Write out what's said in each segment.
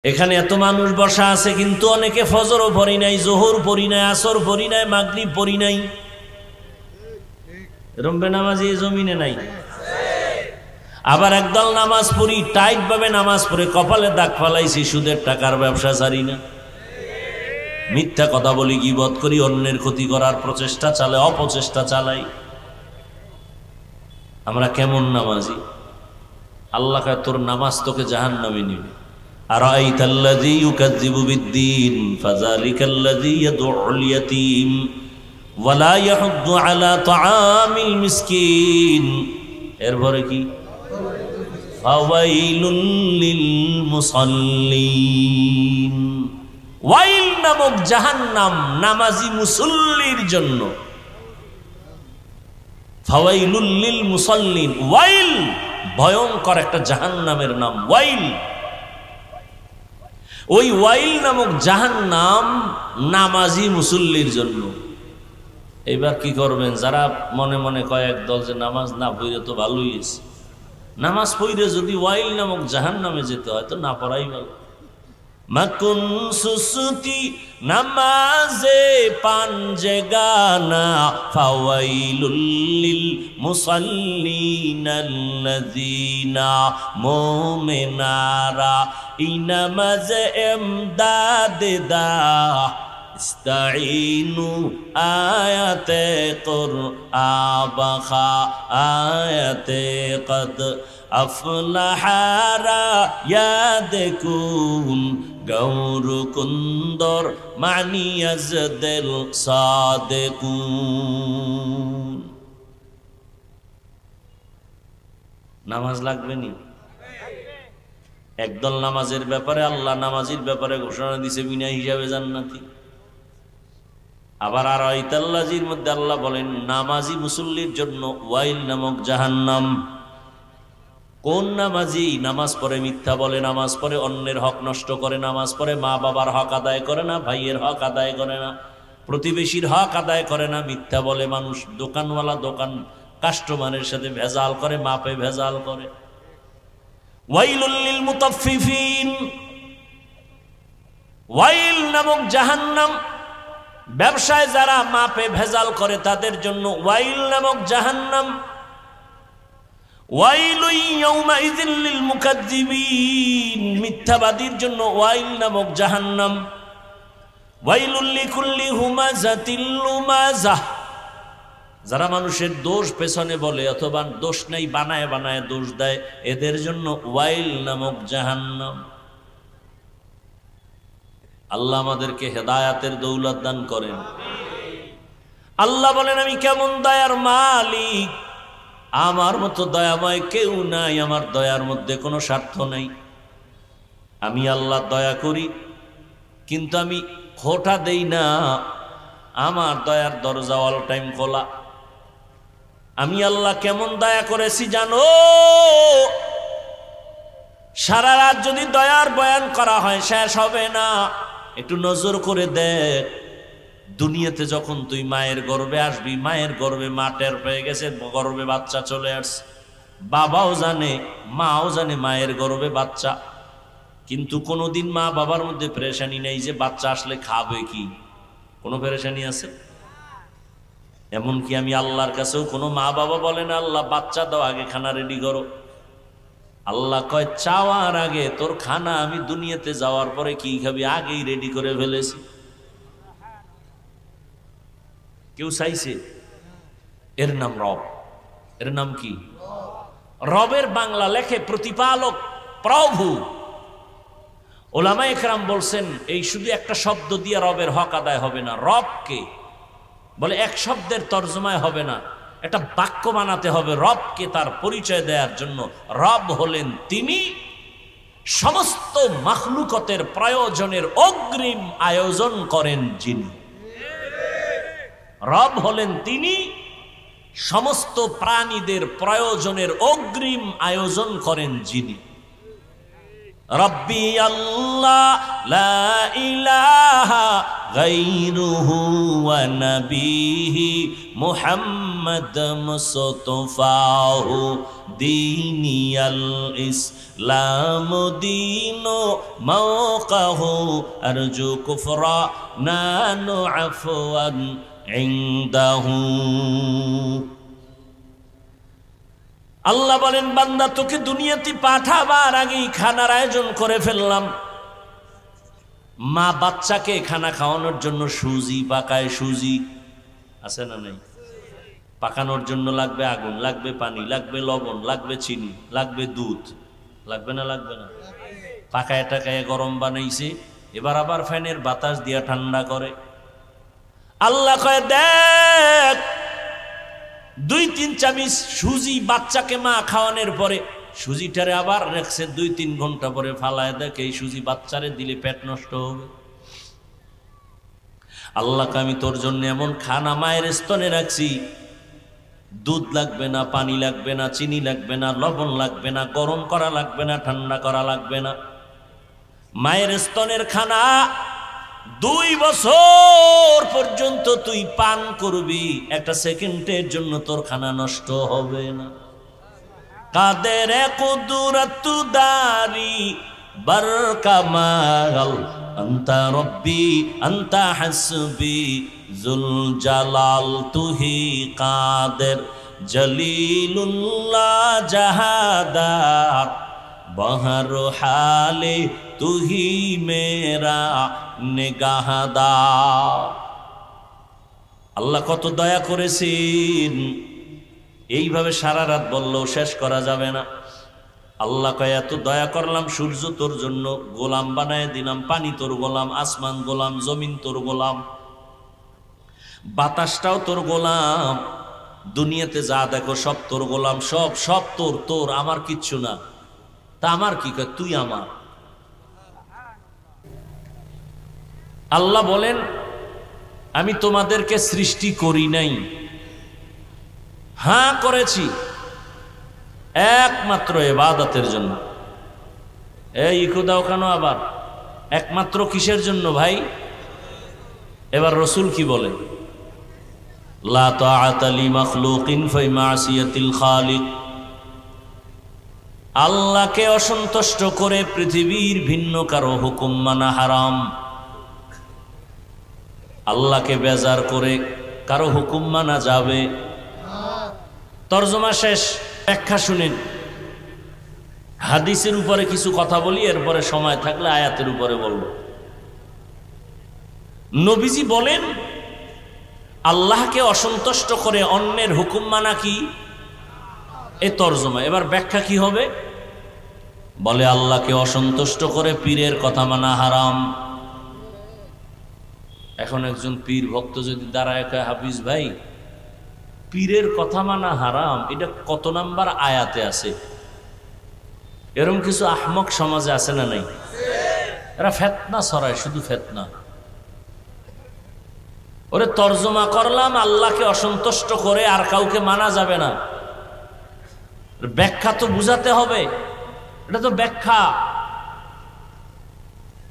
এখানে এত মানুষ বসা আছে কিন্তু অনেকে ফজরও পড়ি নাই, জোহর পড়ি নাই, আসর পড়ি নাই, মাগরিব পড়ি নাই। রম্বে নামাজি জমিনে নাই। আবার একদল নামাজ পড়ি, টাইট ভাবে নামাজ পড়ে কপালে দাগ ফালাইছি, সুদের টাকার ব্যবসা ছাড়ি না, মিথ্যা কথা বলি, গীবত করি, অন্যের ক্ষতি করার প্রচেষ্টা চালাই, অপচেষ্টা চালাই। আমরা কেমন নামাজি? আল্লাহ কয় তোর নামাজ তোকে জাহান্নামে নিবে। আরাইতাল্লাযী ইউকাযযিবু বিদ্দীন ফাযালিকাল্লাযী ইয়াদউল ইয়াতীম ওয়া লা ইয়াহুদ্দু আলা তাআমিল মিসকিন। এরপরে কি? ফাওয়াইলুল লিল মুসাল্লিন। ওয়াইল নামক জাহান্নাম নামাজি মুসল্লির জন্য। ফাওয়াইলুল লিল মুসাল্লিন, ওয়াইল ভয়ঙ্কর একটা জাহান্নামের নাম ওয়াইল। ওই ওয়াইল নামক জাহান্নাম নামাজি মুসল্লির জন্য। এবার কি করবেন? যারা মনে মনে কয়েক দল যে নামাজ না পড়লে তো ভালোই আছে, নামাজ পড়লে যদি ওয়াইল নামক জাহান্নামে যেতে হয় তো না পড়াই ভালো। মাকুন সুসুতি নামাজে পাঞ্জে গানা ফাওয়াইলুল লিল মুসাল্লিনাল্লাযীনা মুমিনারা ইনামাজে এমদাদে দা ইস্তাঈনু আয়াতে কুরআবা আয়াতে কদ আফলাহারা ইয়াদকুন গৌরু কুন্দর মানিয়াজদেল সাদেকুন। নামাজ লাগবে নি? একদল নামাজের ব্যাপারে আল্লাহ নামাজির ব্যাপারে ঘোষণা দিছে বিনা হিসাবে জান্নাতি। আবার আরাইতাল্লাযীর মধ্যে আল্লাহ বলেন নামাজি মুসল্লির জন্য ওয়াইল নামক জাহান্নাম। কোন নামাজি? নামাজ পড়ে মিথ্যা বলে, নামাজ পড়ে অন্যের হক নষ্ট করে, নামাজ পড়ে মা বাবার হক আদায় করে না, ভাইয়ের হক আদায় করে না, প্রতিবেশীর হক আদায় করে না, মিথ্যা বলে মানুষ, দোকানওয়ালা দোকান কাস্টমারের সাথে ভেজাল করে, মাপে ভেজাল করে। ওয়াইলুল লিল মুতাফফিফিন, ওয়াইল নামক জাহান্নাম। ব্যবসায় যারা মাপে ভেজাল করে তাদের জন্য ওয়াইল নামক জাহান্নাম। ওয়াইলুন ইয়াউমাইযিল লিল মুকাজ্জিবিন, মিথ্যাবাদীর জন্য ওয়াইল নামক জাহান্নাম। ওয়াইলুল লিকুল্লি হুমাযাতিল লুমাযাহ, যারা মানুষের দোষ পেছনে বলে অথবা দোষ নেই বানায় বানায় দোষ দেয়, এদের জন্য ওয়াইল নামক জাহান্নাম। আল্লাহ আমাদেরকে হেদায়াতের দৌলত দান করেন। আল্লাহ বলেন আমি কেমন দয়ার মালিক, আমার মতো দয়াময় কেউ নাই, আমার দয়ার মধ্যে কোনো স্বার্থ নাই। আমি আল্লাহ দয়া করি কিন্তু আমি খোটা দেই না, আমার দয়ার দরজা অল টাইম খোলা। আমি আল্লাহ কেমন দয়া করেছি জানো? সারা রাত যদি দয়ার বয়ান করা হয় শেষ হবে না। একটু নজর করে দেখ, দুনিয়াতে যখন তুই মায়ের গর্ভে আসবি, মায়ের গর্ভে মা টের পেয়ে গেছে গর্ভে বাচ্চা চলে আসছে, বাবাও জানে মাও জানে মায়ের গর্ভে বাচ্চা, কিন্তু কোনোদিন মা বাবার মধ্যে পেরেশানি নেই যে বাচ্চা আসলে খাবে কি, কোনো পেরেশানি আছে? এমনকি আমি আল্লাহর কাছেও কোনো মা বাবা বলে না আল্লাহ বাচ্চা দাও, আগে খানা রেডি করো। আল্লাহ কয় চাওয়ার আগে তোর খানা আমি দুনিয়াতে যাওয়ার পরে কি খাবি আগেই রেডি করে ফেলেছি। কেউ চাইছে? এর নাম রব। এর নাম কি? রবের বাংলা লেখে প্রতিপালক, প্রভু। ওলামায়ে কেরাম বলছেন এই শুধু একটা শব্দ দিয়ে রবের হক আদায় হবে না। রবকে বলে এক শব্দের তর্জমায় হবে না, একটা বাক্য বানাতে হবে রবকে তার পরিচয় দেওয়ার জন্য। রব হলেন তিনি সমস্ত মাখলুকতের প্রয়োজনের অগ্রিম আয়োজন করেন যিনি। রব হলেন তিনি সমস্ত প্রাণীদের প্রয়োজনের অগ্রিম আয়োজন করেন যিনি। রব্বি আল্লাহ লা ইলাহা গায়রুহু ওয়া নাবিহি মুহাম্মদ মুস্তফাহু দীনিয়াল ইসলাম দীনো মাওকাহু আরজু কুফরা নানু আফওয়ান ইনদাহু। আল্লাহ বলেন বান্দা তোকে দুনিয়াতে পাঠাবার আগেই খানার আয়োজন করে ফেললাম। মা বাচ্চাকে খানা খাওয়ানোর জন্য সুজি পাকায়, সুজি আছে না নাই? পাকানোর জন্য লাগবে আগুন, লাগবে পানি, লাগবে লবণ, লাগবে চিনি, লাগবে দুধ, লাগবে না? লাগবে না? পাকায় টাকায় গরম বানাইছে, এবার আবার ফ্যানের বাতাস দিয়া ঠান্ডা করে। আল্লাহ কয় দেখ 2-3 চামচ সুজি বাচ্চাকে মা খাওয়ানোর পরে সুজিটারে আবার রাখছে 2-3 ঘন্টা পরে ফালায় দেখ এই সুজি বাচ্চারে দিলে পেট নষ্ট হবে। আল্লাহকে আমি তোর জন্য এমন খানা মায়ের স্তনে রাখছি, দুধ লাগবে না, পানি লাগবে না, চিনি লাগবে না, লবণ লাগবে না, গরম করা লাগবে না, ঠান্ডা করা লাগবে না। মায়ের স্তনের খানা 2 বছর পর্যন্ত তুই পান করবি, একটা সেকেন্ডের জন্য তোর খানা নষ্ট হবে না। কাদের কুদরতু দারি বরকামাল আনতা রব্বি আনতা হাসবি জুল জালাল তুহি কাদের জলিলুল্লাহ জাহাদার বহর হালে তুহি মেরা নিগাহদার। আল্লাহ কত দয়া করেছেন, এইভাবে সারা রাত বললেও শেষ করা যাবে না। আল্লাহ কয় এত দয়া করলাম, সূর্য তোর জন্য গোলাম বানায় দিলাম, পানি তোর গোলাম, আসমান গোলাম, জমিন তোর গোলাম, বাতাসটাও তোর গোলাম, দুনিয়াতে যা দেখো সব তোর গোলাম, সব সব তোর, তোর আমার কিচ্ছু না। তা আমার কি? কয় তুই আমার। আল্লাহ বলেন আমি তোমাদেরকে সৃষ্টি করি নাই, হ্যাঁ করেছি একমাত্র ইবাদতের জন্য। এই ইকো দাও কেন আবার? একমাত্র কিসের জন্য ভাই? এবার রসুল কি বলেন? লা তাআতা লি মাখলুকিন ফি মাসিয়াতিল খালিক। আল্লাহকে অসন্তুষ্ট করে পৃথিবীর ভিন্ন কারো হুকুম মানা হারাম। আল্লাহকে বেজার করে কারো হুকুম মানা যাবে? তরজমা শেষ, ব্যাখ্যা শুনেন। হাদিসের উপরে কিছু কথা বলি, এরপরে সময় থাকলে আয়াতের উপরে বলবো। নবীজি বলেন আল্লাহকে অসন্তুষ্ট করে অন্যের হুকুম মানা কি? এ তরজমা। এবার ব্যাখ্যা কি হবে? বলে আল্লাহকে অসন্তুষ্ট করে পীরের কথা মানা হারাম। এখন একজন পীর ভক্ত যদি দাঁড়ায় কয় হাফিজ ভাই পীরের কথা মানা হারাম, এটা কত নাম্বার আয়াতে আছে? এরকম কিছু আহমক সমাজে আছে না নাই? এরা ফেতনা ছড়ায়, শুধু ফেতনা। ওরে তরজমা করলাম আল্লাহকে অসন্তুষ্ট করে আর কাউকে মানা যাবে না, ব্যাখ্যা তো বুঝাতে হবে। এটা তো ব্যাখ্যা।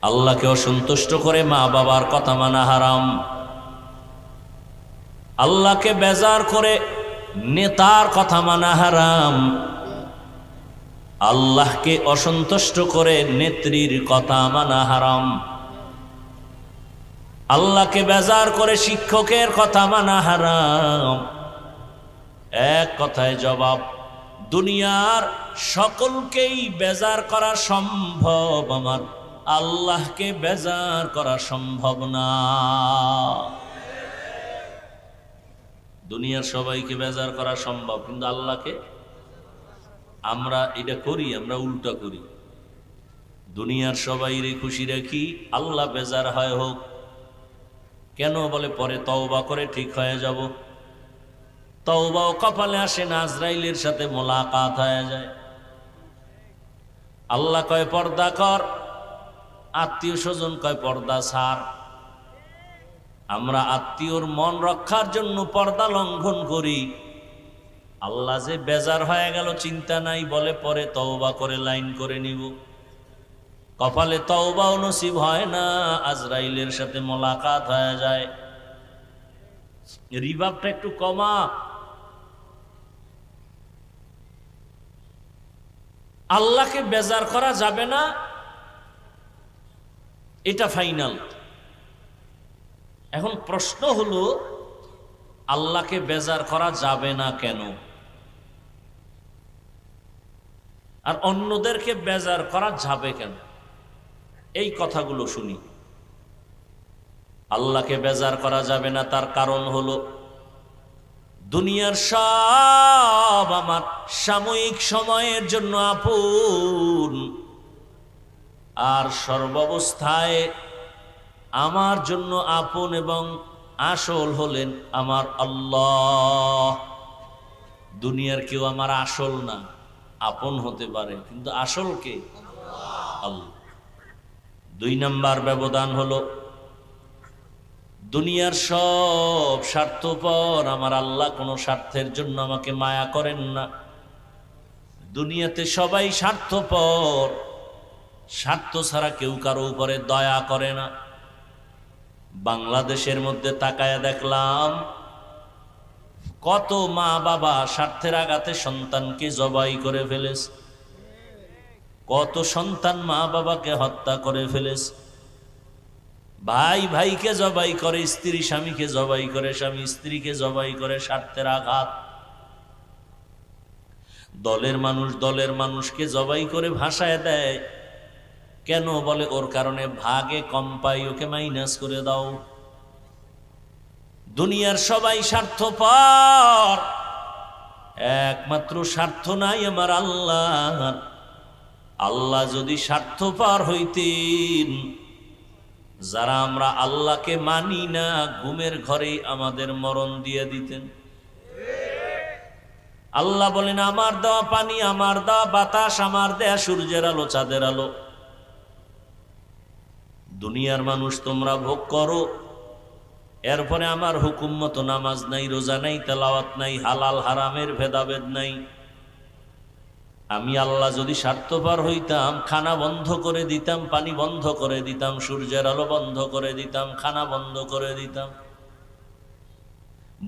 আল্লাহকে অসন্তুষ্ট করে মা বাবার কথা মানা হারাম। আল্লাহকে বেজার করে নেতার কথা মানা হারাম। আল্লাহকে অসন্তুষ্ট করে নেত্রীর কথা মানা হারাম। আল্লাহকে বেজার করে শিক্ষকের কথা মানা হারাম। এক কথায় জবাব, দুনিয়ার সকলকেই বেজার করা সম্ভব, আমার আল্লাহকে বেজার করা সম্ভব না। দুনিয়ার সবাইকে বেজার করা সম্ভব, কিন্তু আল্লাহকে আমরা এটা করি, আমরা উল্টা করি। দুনিয়ার সবাইরে খুশি রাখি, আল্লাহ বেজার হয় হোক কেন? বলে পরে তওবা করে ঠিক হয়ে যাব। তওবাও কপালে আসে না, আজরাইলের সাথে মোলাকাত হয়ে যায়। আল্লাহ কয় পর্দা কর, আত্মীয় স্বজন কয় পর্দা ছাড়। আমরা আত্মীয়র মন রক্ষার জন্য পর্দা লঙ্ঘন করি। আল্লাহ যে বেজার হয়ে গেল চিন্তা নাই, বলে পরে তওবা করে লাইন করে নিব। কপালে তওবাও নসিব হয় না, আজরাইলের সাথে মোলাকাত হয়ে যায়। রিভাবটা একটু কমা। আল্লাহকে বেজার করা যাবে না, এটা ফাইনাল। এখন প্রশ্ন হলো আল্লাহকে বেজার করা যাবে না কেন, আর অন্যদেরকে বেজার করা যাবে কেন? এই কথাগুলো শুনি। আল্লাহকে বেজার করা যাবে না, তার কারণ হলো দুনিয়ার সব আমার সাময়িক সময়ের জন্য আপন, আর সর্বাবস্থায় আমার জন্য আপন এবং আসল হলেন আমার আল্লাহ। দুনিয়ার কেউ আমার আসল না, আপন হতে পারে কিন্তু আসল কে? আল্লাহ। 2 নাম্বার ব্যবধান হলো দুনিয়ার সব স্বার্থপর, আমার আল্লাহ কোনো স্বার্থের জন্য আমাকে মায়া করেন না। দুনিয়াতে সবাই স্বার্থপর, স্বার্থ ছাড়া কেউ কারো উপরে দয়া করে না। বাংলাদেশের মধ্যে তাকায়া দেখলাম কত মা বাবা স্বার্থের আঘাতে সন্তানকে জবাই করে ফেলেছে, কত সন্তান মা বাবাকে হত্যা করে ফেলেছে, ভাই ভাইকে জবাই করে, স্ত্রী স্বামীকে জবাই করে, স্বামী স্ত্রীকে জবাই করে, স্বার্থের আঘাত। দলের মানুষ দলের মানুষকে জবাই করে ভাসায় দেয়, কেন? বলে ওর কারণে ভাগে কম পাই, ওকে মাইনাস করে দাও। দুনিয়ার সবাই স্বার্থপর, একমাত্র স্বার্থ নাই আমার আল্লাহ। আল্লাহ যদি স্বার্থপর হইতেন, যারা আমরা আল্লাহকে মানি না ঘুমের ঘরেই আমাদের মরণ দিয়ে দিতেন। আল্লাহ বলেন আমার দেওয়া পানি, আমার দেওয়া বাতাস, আমার দেয়া সূর্যের আলো, চাঁদের আলো, দুনিয়ার মানুষ তোমরা ভোগ করো, এরপরে আমার হুকুম মতো নামাজ নাই, রোজা নাই, তেলাওয়াত নাই, হালাল হারামের ভেদাভেদ নাই। আমি আল্লাহ যদি স্বার্থপর হইতাম, খানা বন্ধ করে দিতাম, পানি বন্ধ করে দিতাম, সূর্যের আলো বন্ধ করে দিতাম, খানা বন্ধ করে দিতাম।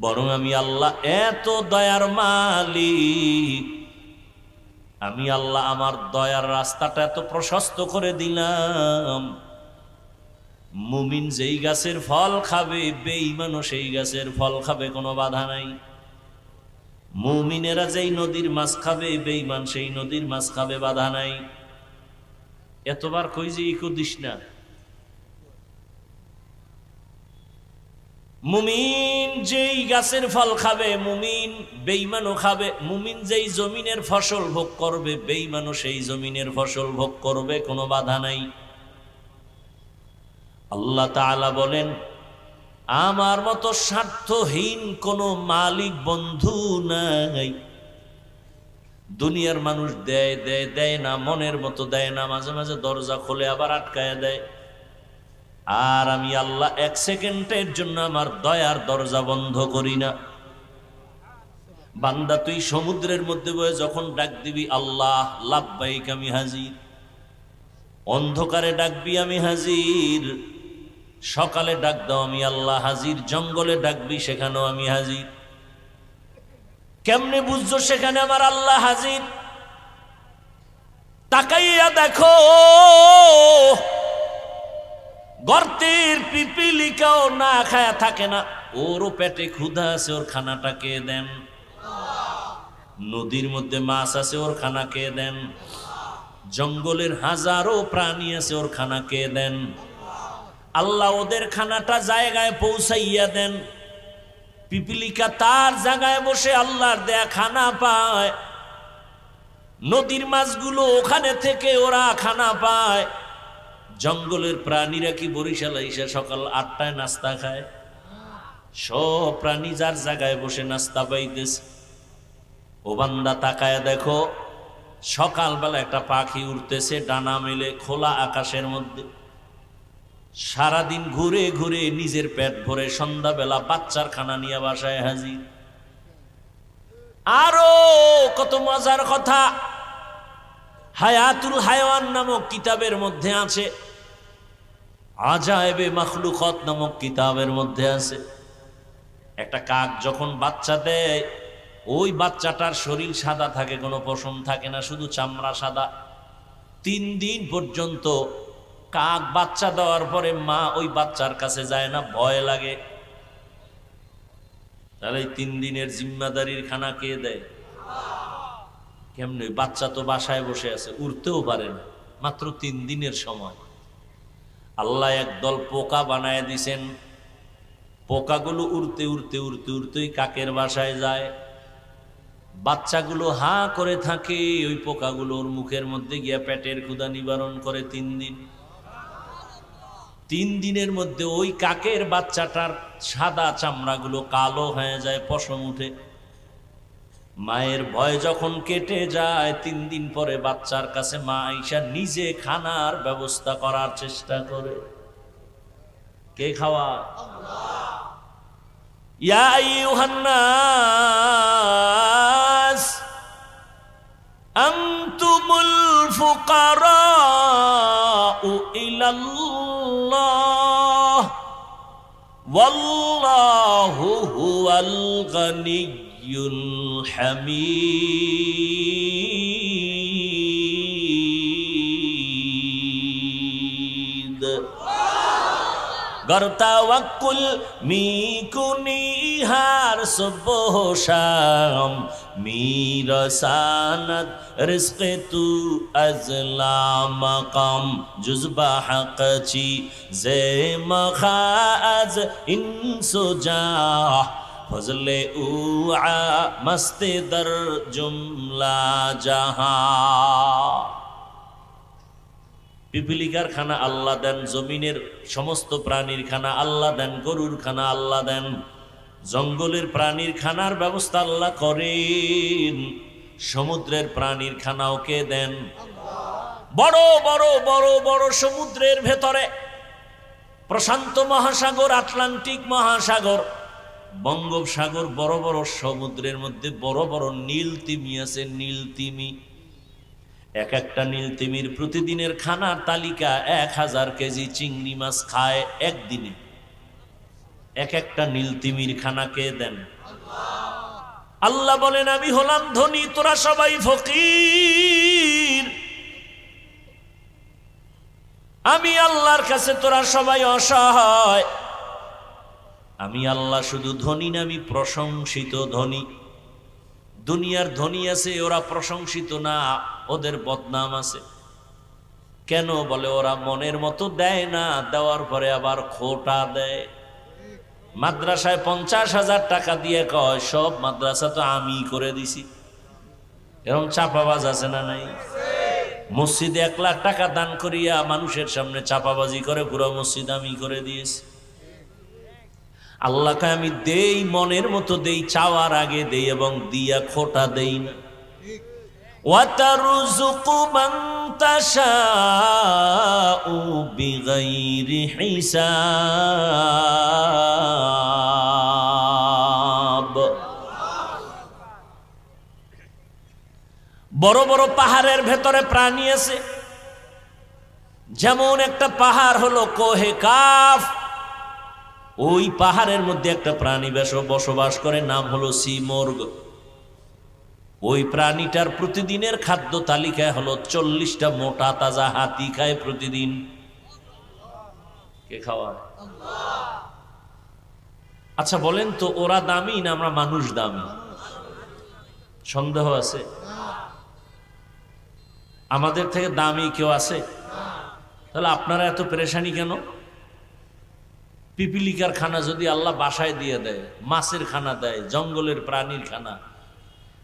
বরং আমি আল্লাহ এত দয়ার মালিক, আমি আল্লাহ আমার দয়ার রাস্তাটা এত প্রশস্ত করে দিলাম, মুমিন যেই গাছের ফল খাবে বেঈমানও সেই গাছের ফল খাবে, কোনো বাধা নাই। মুমিনেরা যেই নদীর মাছ খাবে বেঈমান সেই নদীর মাছ খাবে, বাধা নাই। এতবার কই যে ইকো দিস না। মুমিন যেই গাছের ফল খাবে মুমিন বেঈমানও খাবে, মুমিন যেই জমিনের ফসল ভোগ করবে বেঈমানও সেই জমিনের ফসল ভোগ করবে, কোনো বাধা নাই। আল্লাহ তাআলা বলেন আমার মতো স্বার্থহীন কোনো মালিক বন্ধু নাই। দুনিয়ার মানুষ দেয় দেয় দেয় না, মনের মতো দেয় না, মাঝে মাঝে দরজা খুলে আবার আটকায় দেয়। আর আমি আল্লাহ 1 সেকেন্ডের জন্য আমার দয়ার দরজা বন্ধ করি না। বান্দা তুই সমুদ্রের মধ্যে বয়ে যখন ডাক দিবি আল্লাহ লাব্বাইক আমি হাজির, অন্ধকারে ডাকবি আমি হাজির, সকালে ডাক দাও আমি আল্লাহ হাজির, জঙ্গলে ডাকবি সেখানেও আমি হাজির। কেমনে বুঝছো সেখানে আমার আল্লাহ হাজির? তাকাইয়া দেখো গর্তের পিপিলিকাও না খায়া থাকে না, ওরও পেটে ক্ষুধা আছে, ওর খানাটা কে দেন? নদীর মধ্যে মাছ আছে, ওর খানা কে দেন? জঙ্গলের হাজারো প্রাণী আছে, ওর খানা কে দেন? আল্লাহ ওদের খানাটা জায়গায় পৌঁছাইয়া দেন। পিপিলিকা তার জায়গায় বসে আল্লাহর দেয়া খানা পায়, নদীর মাছগুলো ওখানে থেকে ওরা খানা পায়। জঙ্গলের প্রাণীরা কি বরিশাল আইসা সকাল 8টায় নাস্তা খায়? সব প্রাণী যার জায়গায় বসে নাস্তা পাইতেছে। ও বান্দা তাকায় দেখো সকালবেলা একটা পাখি উড়তেছে ডানা মেলে খোলা আকাশের মধ্যে, সারাদিন ঘুরে ঘুরে নিজের পেট ভরে সন্ধ্যাবেলা বাচ্চার খানা নিয়ে বাসায় হাজির। আরো কত মজার কথা হায়াতুল হায়াওয়ান নামক কিতাবের মধ্যে আছে, আজায়েবে মাখলুকাত নামক কিতাবের মধ্যে আছে। একটা কাক যখন বাচ্চা দেয়, ওই বাচ্চাটার শরীর সাদা থাকে, কোনো পশম থাকে না, শুধু চামড়া সাদা। 3 দিন পর্যন্ত কাক বাচ্চা দেওয়ার পরে মা ওই বাচ্চার কাছে যায় না, ভয় লাগে। তাহলে এই 3 দিনের জিম্মাদারির খানা কে দেয়? কেমনে? বাচ্চা তো বাসায় বসে আছে, উড়তেও পারে না, মাত্র 3 দিনের সময়। আল্লাহ একদল পোকা বানায় দিছেন। পোকাগুলো উড়তে উড়তে উড়তে উড়তে কাকের বাসায় যায়। বাচ্চাগুলো হা করে থাকে, ওই পোকাগুলোর মুখের মধ্যে গিয়া পেটের ক্ষুধা নিবারণ করে 3 দিন। 3 দিনের মধ্যে ওই কাকের বাচ্চাটার সাদা চামড়াগুলো কালো হয়ে যায়, পশম উঠে। মায়ের ভয় যখন কেটে যায়, 3 দিন পরে বাচ্চার কাছে মা আইসা নিজে খানার ব্যবস্থা করার চেষ্টা করে। কে খাওয়া? ইয়া আইয়ুহান নাস আনতুমুল ফুকারাউ ইলাল্লাহ ওয়াল্লাহু হুয়াল গনিয়্যুল হামিদ। গরতাওয়াক্কুল মিকুনিহার সুবহ শাম মিরসানাত রিজকে তু আজলা মাকাম জুজবা হাকচি জে মখাজ ইনসুজা ফজলে উআ মস্তে দর জুমলা জাহা। পিপিলিকার খানা আল্লাহ দেন, জমিনের সমস্ত প্রাণীর খানা আল্লাহ দেন, গরুর খানা আল্লাহ দেন, জঙ্গলের প্রাণীর খানার ব্যবস্থা আল্লাহ করেন, সমুদ্রের প্রাণীর খানাও কে দেন? বড় বড় বড় বড় সমুদ্রের ভেতরে, প্রশান্ত মহাসাগর, আটলান্টিক মহাসাগর, বঙ্গোপসাগর, বড় বড় সমুদ্রের মধ্যে বড় বড় নীল তিমি আছে। নীল তিমি, এক একটা নীল তিমির প্রতিদিনের খানার তালিকা 1000 কেজি চিংড়ি মাছ খায় একদিনে। এক একটা নীল তিমির খানা কে দেন? আল্লাহ বলেন আমি হলাম ধনী, তোরা সবাই ফকির। আমি আল্লাহর কাছে তোরা সবাই অসহায়। আমি আল্লাহ শুধু ধনী না, আমি প্রশংসিত ধনী। দুনিয়ার ধনী আছে, ওরা প্রশংসিত না, ওদের বদনাম আছে। কেন? বলে ওরা মনের মতো দেয় না, দেওয়ার পরে আবার খোটা দেয়। মাদ্রাসায় 50,000 টাকা দিয়ে কয় সব মাদ্রাসা তো আমি করে দিছি। এরকম চাপাবাজ আছে না নাই? মসজিদে 1 লাখ টাকা দান করিয়া মানুষের সামনে চাপাবাজি করে পুরো মসজিদ আমি করে দিয়েছি। আল্লাহকে আমি দেই, মনের মতো দেই, চাওয়ার আগে দেই এবং দিয়া খোটা দেই না। ওয়াতারযুকু মান তাশাউ বিগাইরি হিসাব। বড় বড় পাহাড়ের ভেতরে প্রাণী আছে, যেমন একটা পাহাড় হলো কোহে কাফ। ওই পাহাড়ের মধ্যে একটা প্রাণী বসবাস করে, নাম হলো সিমর্গ। ওই প্রাণীটার প্রতিদিনের খাদ্য তালিকায় হলো 40টা মোটা তাজা হাতি খায় প্রতিদিন। কে খাওয়ায়? আচ্ছা বলেন তো, ওরা দামি না আমরা মানুষ দামি? সন্দেহ আছে? আমাদের থেকে দামি কেউ আছে? তাহলে আপনারা এত পেরেশানি কেন? পিপিলিকার খানা যদি আল্লাহ বাসায় দিয়ে দেয়, মাছের খানা দেয়, জঙ্গলের প্রাণীর খানা,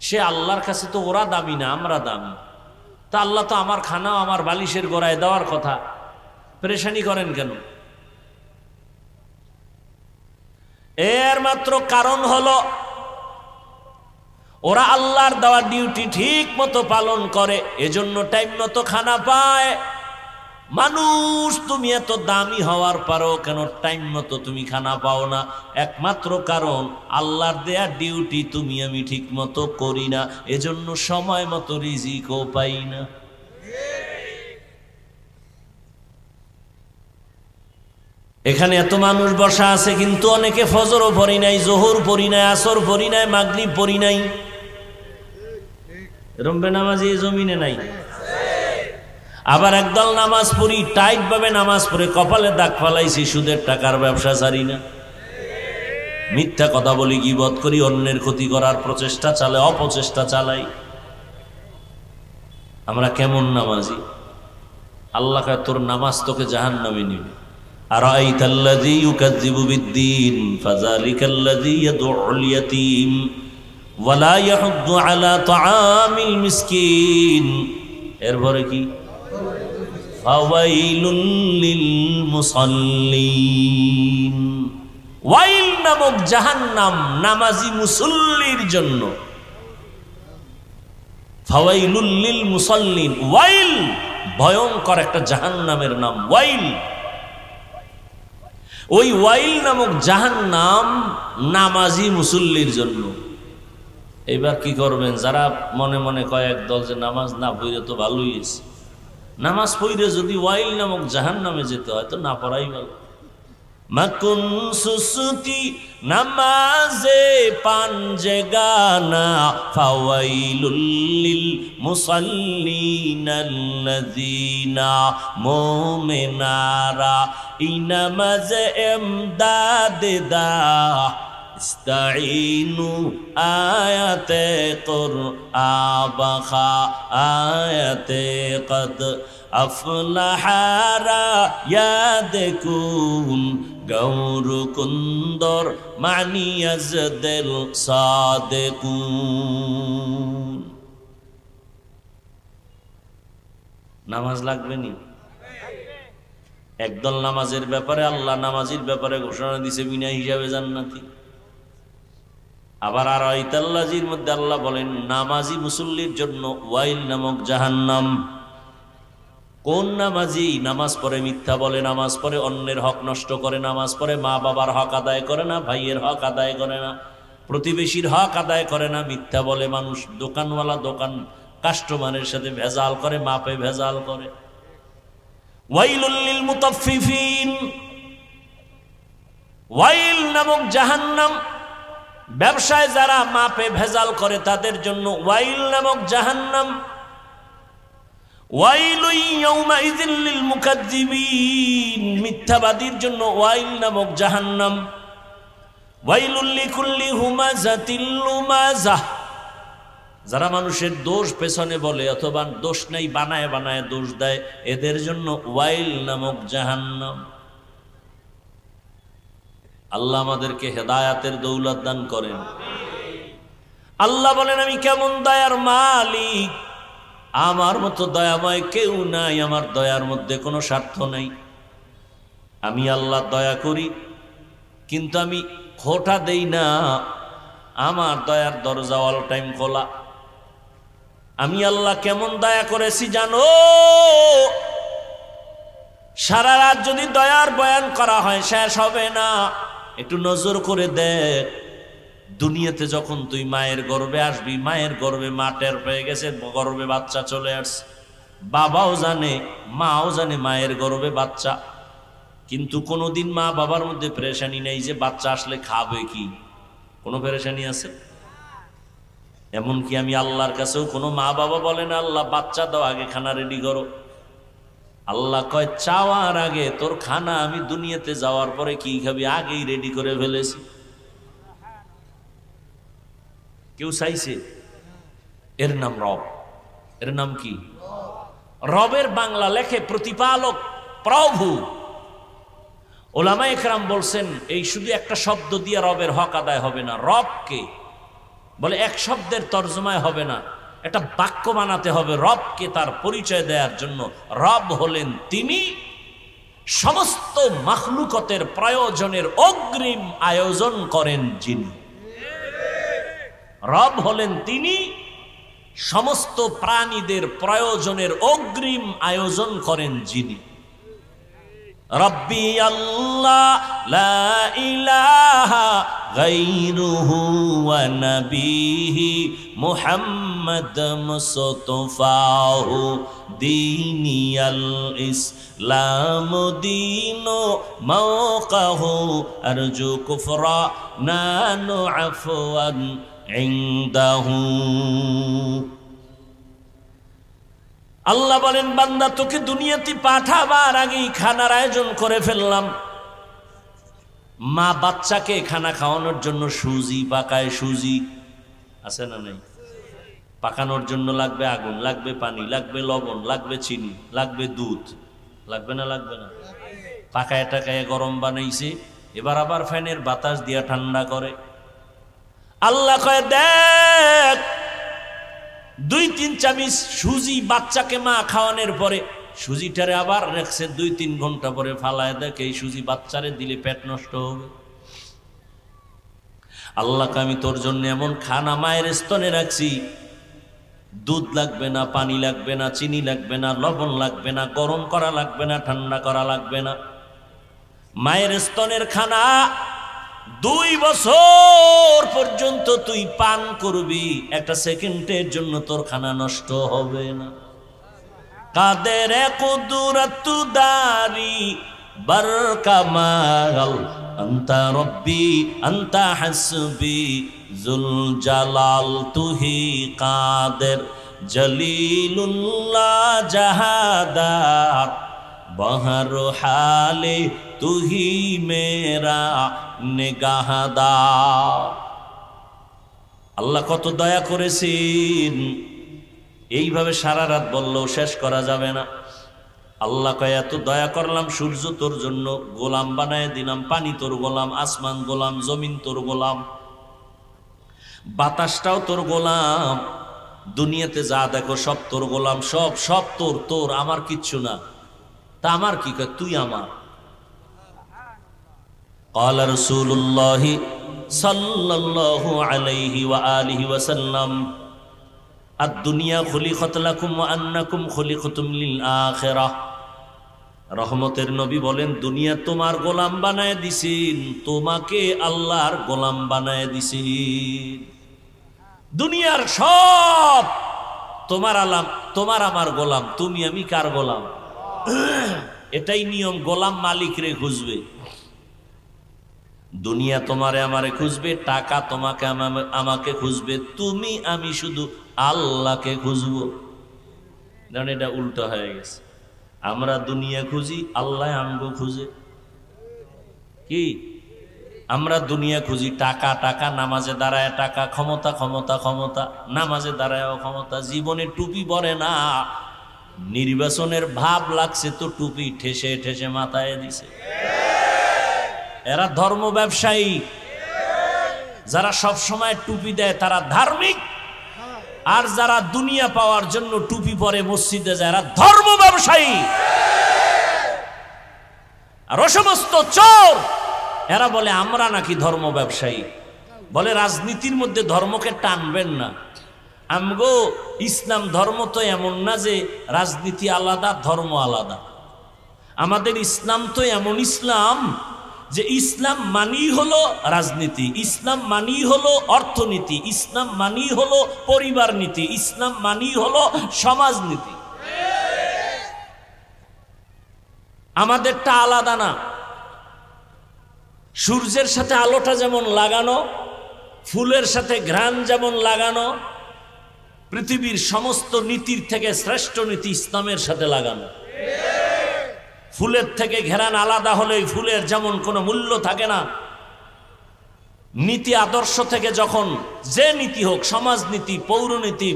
সে আল্লাহর কাছে তো ওরা দামি না, আমরা দামি। তা আল্লাহ তো আমার খানাও আমার বালিশের গোড়ায় দেওয়ার কথা, পেরেশানি করেন কেন? এর মাত্র কারণ হলো ওরা আল্লাহর দেওয়া ডিউটি ঠিক মতো পালন করে, এজন্য টাইম মতো খানা পায়। মানুষ তুমি এত দামি হওয়ার পরও কেন টাইম মতো তুমি খানা পাও না? একমাত্র কারণ আল্লাহর দেয়া ডিউটি তুমি আমি ঠিক মতো করি না, এজন্য সময় মতো রিজিকও পাই না। এখানে এত মানুষ বসা আছে, কিন্তু অনেকে ফজরও পড়ি নাই, জোহর পড়ি নাই, আসর পড়ি নাই, মাগরিব পড়ি নাই। এরকম বেনামাজি জমিনে নাই। আবার একদল নামাজ পড়ি, টাইট ভাবে নামাজ পড়ে কপালে দাগ ফালাইছি, সুদের টাকার ব্যবসা ছাড়ি না, মিথ্যা কথা বলি, গীবত করি, অন্যের ক্ষতি করার প্রচেষ্টা চালাই, অপচেষ্টা চালাই। আমরা কেমন নামাজি? আল্লাহ কয় তোর নামাজ তোকে জাহান্নামে নিবে। আরাইতাল্লাযী ইউকাযযিবু বিদ্দীন ফাযালিকাল্লাযী ইয়াদউল ইয়াতীম ওয়া লা ইয়াহুদ্দু আলা তাআমিল মিসকিন। এরপরে কি? ফাওয়াইলুল লিল মুসাল্লিন। ওয়াইল নামক জাহান্নাম নামাজি মুসল্লির জন্য। ফাওয়াইলুল লিল মুসাল্লিন, ওয়াইল ভয়ঙ্কর একটা জাহান্নামের নাম ওয়াইল। ওই ওয়াইল নামক জাহান্নাম নামাজি মুসল্লির জন্য। এবার কি করবেন? যারা মনে মনে কয়েক দল যে নামাজ না পড়লে তো ভালোই আছে, নামাজ পড়লে যদি ওয়াইল নামক জাহান্নামে যেতে হয় তো না পড়াই ভালো। মাকুন সুসুতি নামাজে পাঞ্জে গানা ফাওয়াইলুল লিল মুসাল্লিনাল্লাযীনা মুমিনারা ইনামাজে এমদাদে দা ইস্তাঈনু আয়াতে কুরআবা আয়াতে কদ আফলাহারা ইয়াদকুন গৌর কুন্দর মানিয়াজদেল সাদেকুন। নামাজ লাগবে নি? একদল নামাজের ব্যাপারে আল্লাহ নামাজির ব্যাপারে ঘোষণা দিছে বিনা হিসাবে জান্নাতি। আবার আরাইতাল্লাযীর মধ্যে আল্লাহ বলেন নামাজি মুসল্লির জন্য ওয়াইল নামক জাহান্নাম। কোন নামাজি? নামাজ পড়ে মিথ্যা বলে, নামাজ পড়ে অন্যের হক নষ্ট করে, নামাজ পড়ে মা বাবার হক আদায় করে না, ভাইয়ের হক আদায় করে না, প্রতিবেশীর হক আদায় করে না, মিথ্যা বলে মানুষ, দোকানওয়ালা দোকান কাস্টমারের সাথে ভেজাল করে, মাপে ভেজাল করে। ওয়াইলুল লিল মুতাফফিফিন, ওয়াইল নামক জাহান্নাম ব্যবসায় যারা মাপে ভেজাল করে তাদের জন্য ওয়াইল নামক জাহান্নাম। ওয়াইলুন ইয়াউমাইযিন লিল মুকাজ্জিবিন, মিথ্যাবাদীর জন্য ওয়াইল নামক জাহান্নাম। ওয়াইলুল লিকুল্লি হুমাযাতিল লুমাযাহ, যারা মানুষের দোষ পেছনে বলে অথবা দোষ নেই বানায় বানায় দোষ দেয়, এদের জন্য ওয়াইল নামক জাহান্নাম। আল্লাহ আমাদেরকে হেদায়াতের দৌলত দান করেন। আল্লাহ বলেন আমি কেমন দয়ার মালিক, আমার মতো দয়াময় কেউ নাই, আমার দয়ার মধ্যে কোনো স্বার্থ নাই। আমি আল্লাহ দয়া করি কিন্তু আমি খোটা দেই না, আমার দয়ার দরজা অল টাইম খোলা। আমি আল্লাহ কেমন দয়া করেছি জানো? সারা রাত যদি দয়ার বয়ান করা হয় শেষ হবে না। একটু নজর করে দেখ, দুনিয়াতে যখন তুই মায়ের গর্ভে আসবি, মায়ের গর্ভে মা টের পেয়ে গেছে গর্ভে বাচ্চা চলে আসছে, বাবাও জানে মাও জানে মায়ের গর্ভে বাচ্চা, কিন্তু কোনোদিন মা বাবার মধ্যে পেরেশানি নেই যে বাচ্চা আসলে খাবে কি, কোনো পেরেশানি আছে? এমনকি আমি আল্লাহর কাছেও কোনো মা বাবা বলে না আল্লাহ বাচ্চা দাও, আগে খানা রেডি করো। আল্লাহ কয় চাওয়ার আগে তোর খানা আমি দুনিয়াতে যাওয়ার পরে কি খাবি আগেই রেডি করে ফেলেছি। কেউ চাইছে? এর নাম রব। এর নাম কি? রবের বাংলা লেখে প্রতিপালক, প্রভু। ওলামা ইকরাম বলছেন এই শুধু একটা শব্দ দিয়ে রবের হক আদায় হবে না। রবকে বলে এক শব্দের তর্জমায় হবে না, একটা বাক্য বানাতে হবে রবকে তার পরিচয় দেওয়ার জন্য। রব হলেন তিনি সমস্ত মাখলুকতের প্রয়োজনের অগ্রিম আয়োজন করেন যিনি। রব হলেন তিনি সমস্ত প্রাণীদের প্রয়োজনের অগ্রিম আয়োজন করেন যিনি। রব্বি আল্লাহ লা ইলাহা গায়রুহু ওয়া নবিহি মুহাম্মদ মুস্তাফাহু দীনিয়াল ইসলাম দীনু মাওকাহু আরজু কুফরা নানু আফওয়ান ইনদাহু। আল্লাহ বলেন বান্দা তোকে দুনিয়াতে পাঠাবার আগেই খানার আয়োজন করে ফেললাম। মা বাচ্চাকে খানা খাওয়ানোর জন্য সুজি পাকায়, সুজি আছে না নাই? পাকানোর জন্য লাগবে আগুন, লাগবে পানি, লাগবে লবণ, লাগবে চিনি, লাগবে দুধ, লাগবে না? লাগবে না? পাকায় টাকায় গরম বানাইছে, এবার আবার ফ্যানের বাতাস দিয়া ঠান্ডা করে। আল্লাহ কয় দেখ 2-3 চামচ সুজি বাচ্চাকে মা খাওয়ানোর পরে সুজিটারে আবার রেখেছে 2-3 ঘন্টা পরে ফালায় দেখ এই সুজি বাচ্চারে দিলে পেট নষ্ট হবে। আল্লাহকে আমি তোর জন্য এমন খানা মায়ের স্তনে রাখছি, দুধ লাগবে না, পানি লাগবে না, চিনি লাগবে না, লবণ লাগবে না, গরম করা লাগবে না, ঠান্ডা করা লাগবে না। মায়ের স্তনের খানা 2 বছর পর্যন্ত তুই পান করবি, একটা সেকেন্ডের জন্য তোর খানা নষ্ট হবে না। কাদের কুদরতু দারি বরকামাল আনতা রব্বি আনতা হাসবি জুল জালাল তুহি কাদের জলিলুল্লাহ জাহাদার বহর হালে তুহি মেরা নিগাহদার। আল্লাহ কত দয়া করেছেন, এইভাবে সারা রাত বললেও শেষ করা যাবে না। আল্লাহ কয় এত দয়া করলাম, সূর্য তোর জন্য গোলাম বানায় দিলাম, পানি তোর গোলাম, আসমান গোলাম, জমিন তোর গোলাম, বাতাসটাও তোর গোলাম, দুনিয়াতে যা দেখো সব তোর গোলাম, সব সব তোর, তোর আমার কিচ্ছু না। তা আমার কি কয়? তুই আমার। قال رسول الله صلى الله عليه وآله وسلم الدنيا خلقت لكم وأنكم خلقتم للآخرة। রহমতের নবী বলেন দুনিয়া তোমার গোলাম বানায় দিছেন, তোমাকে আল্লাহর গোলাম বানায় দিছেন। দুনিয়ার সব তোমার আলাম, তোমার আমার গোলাম, তুমি আমি কার গোলাম? এটাই নিয়ম, গোলাম মালিক রে খুঁজবে। দুনিয়া তোমারে আমারে খুঁজবে, টাকা তোমাকে আমাকে খুঁজবে, তুমি আমি শুধু আল্লাহকে খুঁজবো। কারণ এটা উল্টো হয়ে গেছে, আমরা দুনিয়া খুঁজি, আল্লাহ আমগো খুঁজে। কি আমরা দুনিয়া খুঁজি, টাকা টাকা, নামাজে দাঁড়ায় টাকা, ক্ষমতা ক্ষমতা ক্ষমতা, নামাজে দাঁড়ায় ক্ষমতা, জীবনে টুপি পরে না, নির্বাচনের ভাব লাগছে তো টুপি ঠেসে ঠেসে মাথায় দিছে। এরা ধর্ম ব্যবসায়ী, যারা সব সময় টুপি দেয় তারা ধার্মিক, আর যারা দুনিয়া পাওয়ার জন্য টুপি পরে মসজিদে যায় এরা ধর্ম ব্যবসায়ী। আর ও সমস্ত চোর এরা বলে আমরা নাকি ধর্ম ব্যবসায়ী। বলে রাজনীতির মধ্যে ধর্মকে টানবেন না। আমগো ইসলাম ধর্ম তো এমন না যে রাজনীতি আলাদা ধর্ম আলাদা। আমাদের ইসলাম তো এমন ইসলাম যে ইসলাম মানি হলো রাজনীতি, ইসলাম মানি হলো অর্থনীতি, ইসলাম মানি হলো পরিবার নীতি, ইসলাম মানি হলো সমাজনীতি। আমাদেরটা আলাদা না। সূর্যের সাথে আলোটা যেমন লাগানো, ফুলের সাথে ঘ্রাণ যেমন লাগানো, পৃথিবীর সমস্ত নীতির থেকে শ্রেষ্ঠ নীতি ইসলামের সাথে লাগানো। ফুলের থেকে ঘেরান আলাদা হলে ফুলের যেমন কোনো মূল্য থাকে না। নীতি আদর্শ থেকে যখন যে নীতি হোক, সমাজনীতি, পৌরনীতি,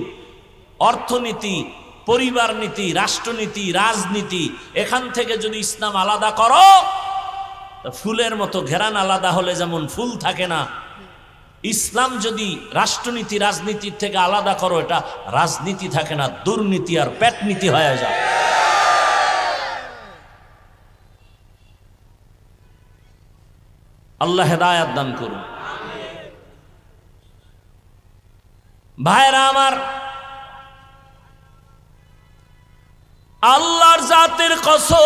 অর্থনীতি, পরিবার নীতি, রাষ্ট্রনীতি, রাজনীতি, এখান থেকে যদি ইসলাম আলাদা করো, ফুলের মতো ঘেরান আলাদা হলে যেমন ফুল থাকে না, ইসলাম যদি রাষ্ট্রনীতি রাজনীতির থেকে আলাদা করো, এটা রাজনীতি থাকে না, দুর্নীতি আর পেটনীতি হয়ে যায়। আল্লাহ হেদায়েত দান করুন। ভাইরা আমার, আল্লাহর জাতের কসম,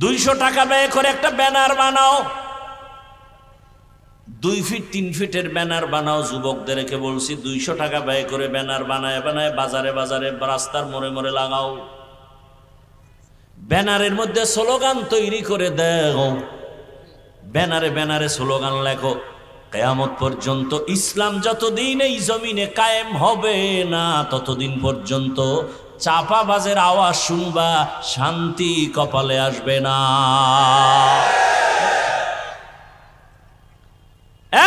200 টাকা ব্যয় করে একটা ব্যানার বানাও, 2 ফিট 3 ফিটের ব্যানার বানাও। যুবকদেরকে বলছি 200 টাকা ব্যয় করে ব্যানার বানায় বানায় বাজারে বাজারে রাস্তার মোড়ে মোড়ে লাগাও। ব্যানারের মধ্যে স্লোগান তৈরি করে দাও, ব্যানারে ব্যানারে স্লোগান লেখো। কিয়ামত পর্যন্ত ইসলাম যতদিন এই জমিনে কায়েম হবে না, ততদিন পর্যন্ত চাপাবাজের আওয়াজ শুনবা, শান্তি কপালে আসবে না।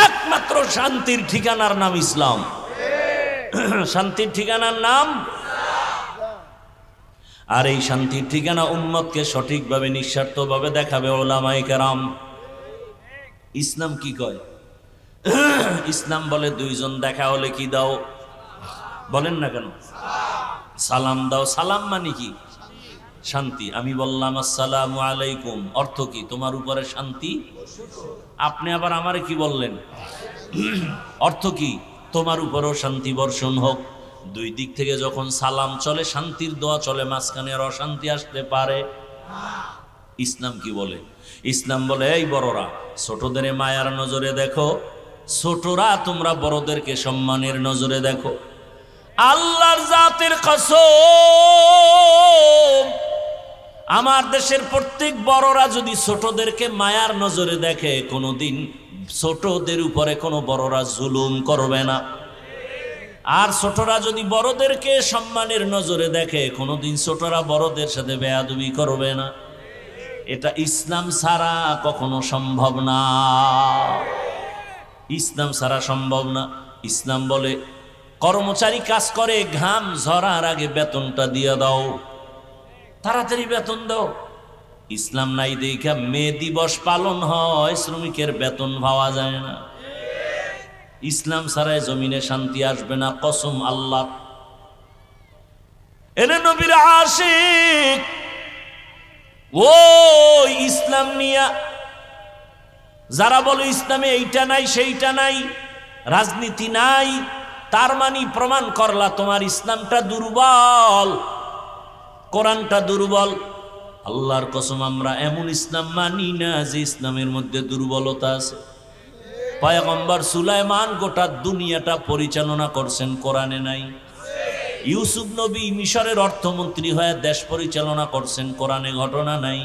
একমাত্র শান্তির ঠিকানার নাম ইসলাম। শান্তির ঠিকানার নাম, আর এই শান্তির ঠিকানা উম্মতকে সঠিকভাবে নিঃস্বার্থভাবে দেখাবে উলামায়ে কেরাম। ইসলাম কি কয়? ইসলাম বলে 2 জন দেখা হলে কি দাও? বলেন না কেন? সালাম দাও। সালাম মানে কি? শান্তি। আমি বললাম আসসালামু আলাইকুম, অর্থ কি? তোমার উপরে শান্তি। আপনি আবার আমারে কি বললেন? অর্থ কি? তোমার উপরেও শান্তি বর্ষণ হোক। 2 দিক থেকে যখন সালাম চলে, শান্তির দোয়া চলে, মাঝখানে আর অশান্তি আসতে পারে? ইসলাম কি বলে? ইসলাম বলে, এই বড়রা ছোটদের মায়ার নজরে দেখো, ছোটরা তোমরা বড়দেরকে সম্মানের নজরে দেখো। আল্লাহর জাতের কসম, আমার দেশের প্রত্যেক বড়রা যদি ছোটদেরকে মায়ার নজরে দেখে, কোনোদিন ছোটদের উপরে কোনো বড়রা জুলুম করবে না। আর ছোটরা যদি বড়দেরকে সম্মানের নজরে দেখে, কোনোদিন ছোটরা বড়দের সাথে বেয়াদবি করবে না। এটা ইসলাম ছাড়া কখনো সম্ভব না। ইসলাম ছাড়া সম্ভব না। ইসলাম বলে, কর্মচারী কাজ করে, ঘাম ঝরার আগে বেতনটা দিয়ে দাও, তাড়াতাড়ি বেতন দাও। ইসলাম নাই দেখা মে দিবস পালন হয়, শ্রমিকের বেতন পাওয়া যায় না। ইসলাম ছাড়াই জমিনে শান্তি আসবে না, কসম আল্লাহ। এনে নবীর আশিক ও ইসলাম নিয়া যারা বলে ইসলামে এইটা নাই সেইটা নাই, রাজনীতি নাই, তার মানে প্রমাণ করলা তোমার ইসলামটা দুর্বল, কোরআনটা দুর্বল। আল্লাহর কসম, আমরা এমন ইসলাম মানি না যে ইসলামের মধ্যে দুর্বলতা আছে। পয়গম্বর সুলাইমান গোটা দুনিয়াটা পরিচালনা করছেন, কোরআনে নাই। ইউসুফ নবী মিশরের অর্থমন্ত্রী হয়ে দেশ পরিচালনা করছেন, কোরআনে ঘটনা নাই।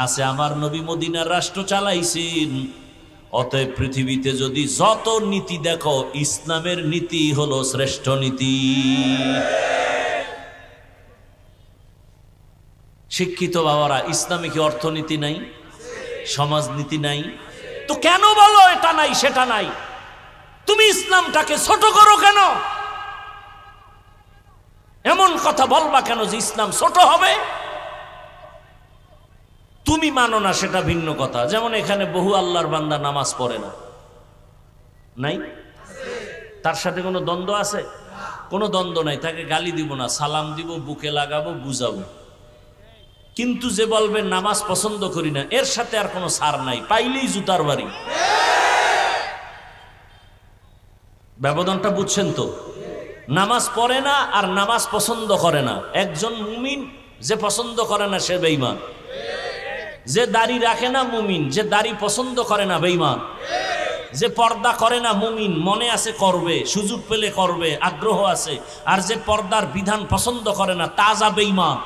আছে আমার নবী মদিনার রাষ্ট্র চালাইছেন। অতএব পৃথিবীতে যদি যত নীতি দেখো, ইসলামের নীতি হলো শ্রেষ্ঠ নীতি। শিক্ষিত বাবারা, ইসলামে কি অর্থনীতি নাই, সমাজনীতি নাই? তো কেন বলো এটা নাই সেটা নাই? তুমি ইসলামটাকে ছোট করো কেন? এমন কথা বলবা কেন যে ইসলাম ছোট হবে? তুমি মানো না সেটা ভিন্ন কথা। যেমন এখানে বহু আল্লাহর বান্দা নামাজ পড়ে না, নাই? তার সাথে কোনো দ্বন্দ্ব আছে? কোনো দ্বন্দ্ব নাই। তাকে গালি দিব না, সালাম দিব, বুকে লাগাবো, বুঝাবো। কিন্তু যে বলবে নামাজ পছন্দ করি না, এর সাথে আর কোনো ছাড় নাই, পাইলেই জুতার বাড়ি। ব্যবধানটা বুঝছেন তো? নামাজ পড়ে না আর নামাজ পছন্দ করে না। একজন মুমিন, যে পছন্দ করে না সে বেঈমান। যে দাড়ি রাখে না মুমিন, যে দাড়ি পছন্দ করে না বেঈমান। যে পর্দা করে না মুমিন, মনে আছে করবে, সুযোগ পেলে করবে, আগ্রহ আছে। আর যে পর্দার বিধান পছন্দ করে না, তাজা বেঈমান।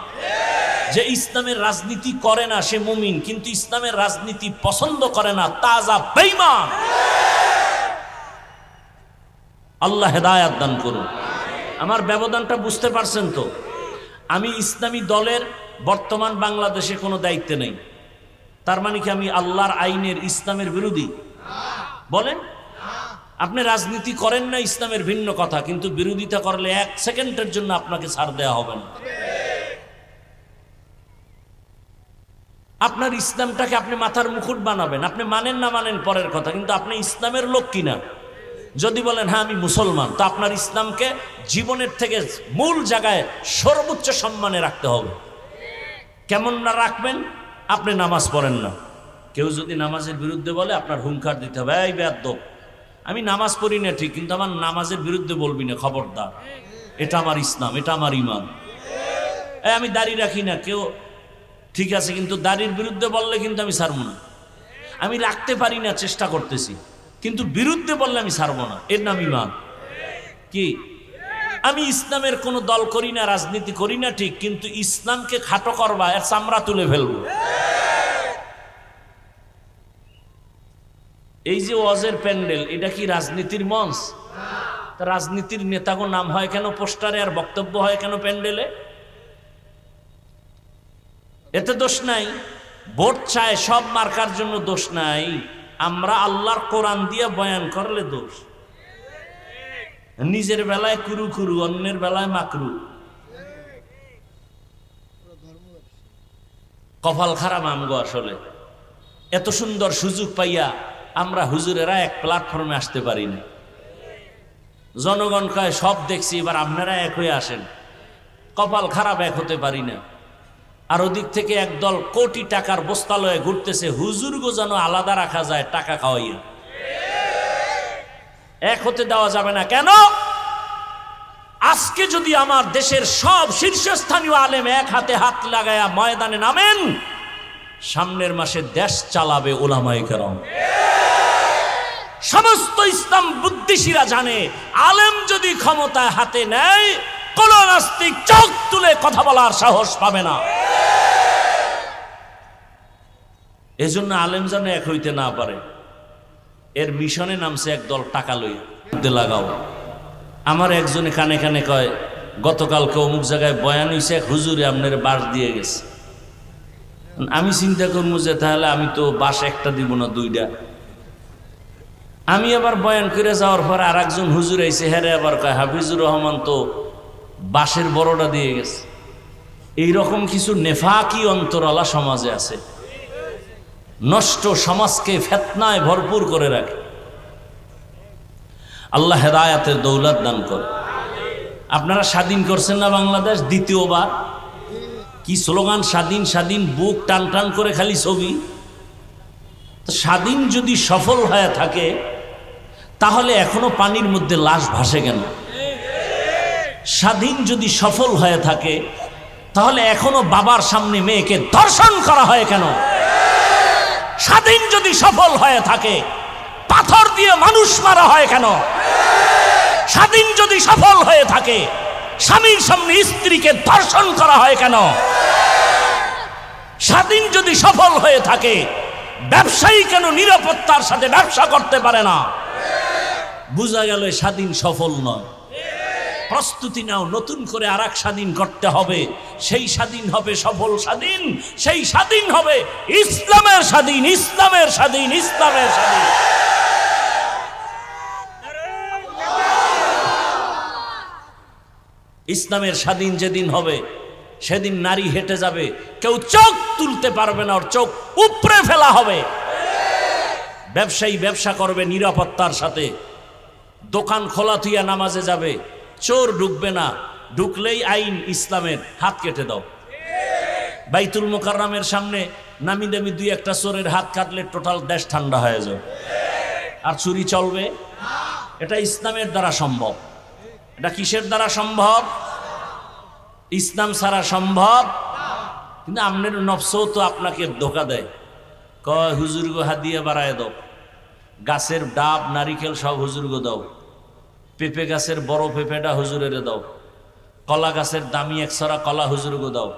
যে ইসলামের রাজনীতি করে না সে মুমিন, কিন্তু ইসলামের রাজনীতি পছন্দ করে না, তাজা বেঈমান। আল্লাহ হেদায়েত দান করুন। আমার ব্যবধানটা বুঝতে পারছেন তো? আমি ইসলামী দলের বর্তমান বাংলাদেশে কোনো দায়িত্বে নেই, তার মানে কি আমি আল্লাহর আইনের, ইসলামের বিরোধী? বলেন। আপনি রাজনীতি করেন না, ইসলামের ভিন্ন কথা, কিন্তু বিরোধিতা করলে 1 সেকেন্ডের জন্য আপনাকে ছাড় দেওয়া হবে না। আপনার ইসলামটাকে আপনি মাথার মুকুট বানাবেন, আপনি মানেন না মানেন পরের কথা, কিন্তু আপনি ইসলামের লোক কিনা। যদি বলেন হ্যাঁ আমি মুসলমান, তো আপনার ইসলামকে জীবনের থেকে মূল জায়গায় সর্বোচ্চ সম্মানে রাখতে হবে। কেমন না রাখবেন? আপনি নামাজ পড়েন না, কেউ যদি নামাজের বিরুদ্ধে বলে আপনার হুঙ্কার দিতে হবে, এই বেয়াদব, আমি নামাজ পড়ি না ঠিক, কিন্তু আমার নামাজের বিরুদ্ধে বলবি না, খবরদার, এটা আমার ইসলাম, এটা আমার ইমান। আমি দাড়ি রাখি না, কেউ ঠিক আছে, কিন্তু দাড়ির বিরুদ্ধে বললে কিন্তু আমি ছাড়ব না। আমি রাখতে পারি না, চেষ্টা করতেছি, কিন্তু বিরুদ্ধে বললে আমি ছাড়বো না, এর নাম ঈমান। কি আমি ইসলামের কোনো দল করি না, রাজনীতি করি না ঠিক, কিন্তু ইসলামকে খাটো করবা, এর চামড়া তুলে ফেলবো। এই যে ওয়াজের প্যান্ডেল, এটা কি রাজনীতির মঞ্চ? রাজনীতির নেতাগো নাম হয় কেন পোস্টারে, আর বক্তব্য হয় কেন প্যান্ডেলে? এতে দোষ নাই। ভোট চায় সব মার্কার জন্য দোষ নাই, আমরা আল্লাহর কোরআন দিয়ে বয়ান করলে দোষ। নিজের বেলায় কুরু কুরু, অন্যের বেলায় মাকরু। কপাল খারাপ আমগো আসলে, এত সুন্দর সুযোগ পাইয়া আমরা হুজুরেরা এক প্ল্যাটফর্মে আসতে পারি না। জনগণ কয় সব দেখছি, এবার আপনারা এক হয়ে আসেন। কপাল খারাপ, এক হতে পারি না। আর ওদিক থেকে একদল কোটি টাকার বস্তা লয়ে ঘুরতেছে, হুজুরগো যেন আলাদা রাখা যায় টাকা খাওয়াইয়া। এক হতে দেওয়া যাবে না। কেন? আজকে যদি আমার দেশের সব শীর্ষস্থানীয় আলেম এক হাতে হাত লাগায়া ময়দানে নামেন, সামনের মাসে দেশ চালাবে উলামায়ে কেরাম। সমস্ত ইসলাম বুদ্ধিশীরা জানে, আলেম যদি ক্ষমতায় হাতে নেয়, কোন নাস্তিক চোখ তুলে কথা বলার সাহস পাবে না। এজন্য আলেম যেন এক হইতে না পারে, এর মিশনে নামছে একদল টাকা লইয়া লাগাও। আমার একজনে কানে কানে কয়, গতকালকে অমুক জায়গায় বয়ান হইছে, হুজুরে আপনার বাস দিয়ে গেছে। আমি চিন্তা করবো যে তাহলে আমি তো বাস একটা দিব না, দুইটা। আমি আবার বয়ান করে যাওয়ার পর আর একজন হুজুর আইছে, হেরে আবার কয় হাফিজুর রহমান তো বাসের বড়টা দিয়ে গেছে। এইরকম কিছু নেফাকি অন্তরালা সমাজে আছে, নষ্ট সমাজকে ফিতনায় ভরপুর করে রাখে। আল্লাহ হেদায়াতের দৌলত দান করে। আপনারা স্বাধীন করছেন না বাংলাদেশ দ্বিতীয়বার? কি স্লোগান, স্বাধীন স্বাধীন, বুক টান টান করে খালি ছবি। স্বাধীন যদি সফল হয়ে থাকে, তাহলে এখনো পানির মধ্যে লাশ ভাসে কেন? স্বাধীন যদি সফল হয়ে থাকে, তাহলে এখনো বাবার সামনে মেয়েকে ধর্ষণ করা হয় কেন? স্বাধীন যদি সফল হয়ে থাকে, পাথর দিয়ে মানুষ মারা হয় কেন? স্বাধীন যদি সফল হয়ে থাকে, স্বামীর সামনে স্ত্রীকে ধর্ষণ করা হয় কেন? স্বাধীন যদি সফল হয়ে থাকে, ব্যবসায়ী কেন নিরাপত্তার সাথে ব্যবসা করতে পারে না? বোঝা গেল স্বাধীন সফল নয়। প্রস্তুতি নাও, নতুন করে আরেক স্বাধীন করতে হবে। সেই স্বাধীন হবে সফল স্বাধীন, সেই স্বাধীন হবে ইসলামের স্বাধীন, ইসলামের স্বাধীন, ইসলামের স্বাধীন। ইসলামের স্বাধীন যেদিন হবে, সেদিন নারী হেঁটে যাবে, কেউ চোখ তুলতে পারবে না, ওর চোখ উপড়ে ফেলা হবে। ব্যবসায়ী ব্যবসা করবে নিরাপত্তার সাথে, দোকান খোলা থুইয়া নামাজে যাবে, চোর ঢুকবে না, ঢুকলেই আইন ইসলামের, হাত কেটে দাও। বাইতুল মুকাররমের সামনে নামি দামি দুই একটা চোরের হাত কাটলে টোটাল দেশ ঠান্ডা হয়ে যাবে। আর চুরি চলবে? এটা ইসলামের দ্বারা সম্ভব। এটা কিসের দ্বারা সম্ভব? ইসলাম ছাড়া সম্ভব। কিন্তু আপনার নফসও তো আপনাকে ধোকা দেয়, কয় হুজুরগো হাদিয়া বাড়ায় দাও, গাছের ডাব নারিকেল সব হুজুরগো দাও, পেঁপে গাছের বড় পেঁপেটা হুজুরের দাও, কলা গাছের দামি একশরা কলা হুজুরগো দাও।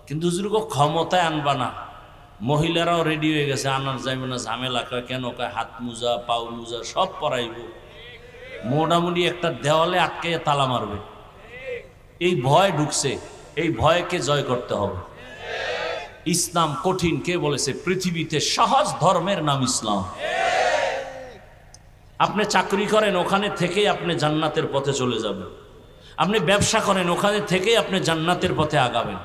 কিন্তু হুজুরগো ক্ষমতায় আনবা না। মহিলারাও রেডি হয়ে গেছে, আনার যাইবে না, ঝামেলা। কয় কেন? কয় হাত মোজা পাও মোজা সব পরাইব, মোটামুটি একটা দেওয়ালে আটকে তালা মারবে। এই ভয় ঢুকছে, এই ভয়কে জয় করতে হবে। ইসলাম কঠিন, কে বলেছে? পৃথিবীতে সহজ ধর্মের নাম ইসলাম। আপনি চাকরি করেন, ওখানে থেকেই আপনি জান্নাতের পথে চলে যাবেন। আপনি ব্যবসা করেন, ওখানে থেকেই আপনি জান্নাতের পথে আগাবেন।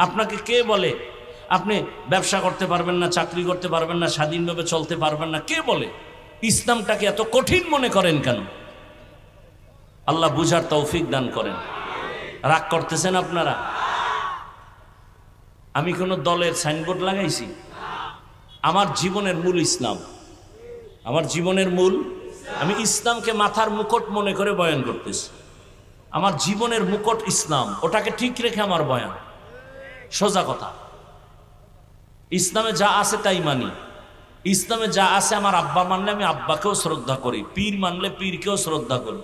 আপনাকে কে বলে আপনি ব্যবসা করতে পারবেন না, চাকরি করতে পারবেন না, স্বাধীনভাবে চলতে পারবেন না? কে বলে? ইসলামটাকে এত কঠিন মনে করেন কেন? আল্লাহ বুঝার তৌফিক দান করেন। রাগ করতেছেন আপনারা? আমি কোনো দলের সাইনবোর্ড লাগাইছি? আমার জীবনের মূল ইসলাম। আমার জীবনের মূল, আমি ইসলামকে মাথার মুকুট মনে করে বয়ান করতেছি। আমার জীবনের মুকুট ইসলাম, ওটাকে ঠিক রেখে আমার বয়ান। সোজা কথা, ইসলামে যা আছে তাই মানি। ইসলামে যা আছে আমার আব্বা মানলে আমি আব্বাকেও শ্রদ্ধা করি, পীর মানলে পীরকেও শ্রদ্ধা করি।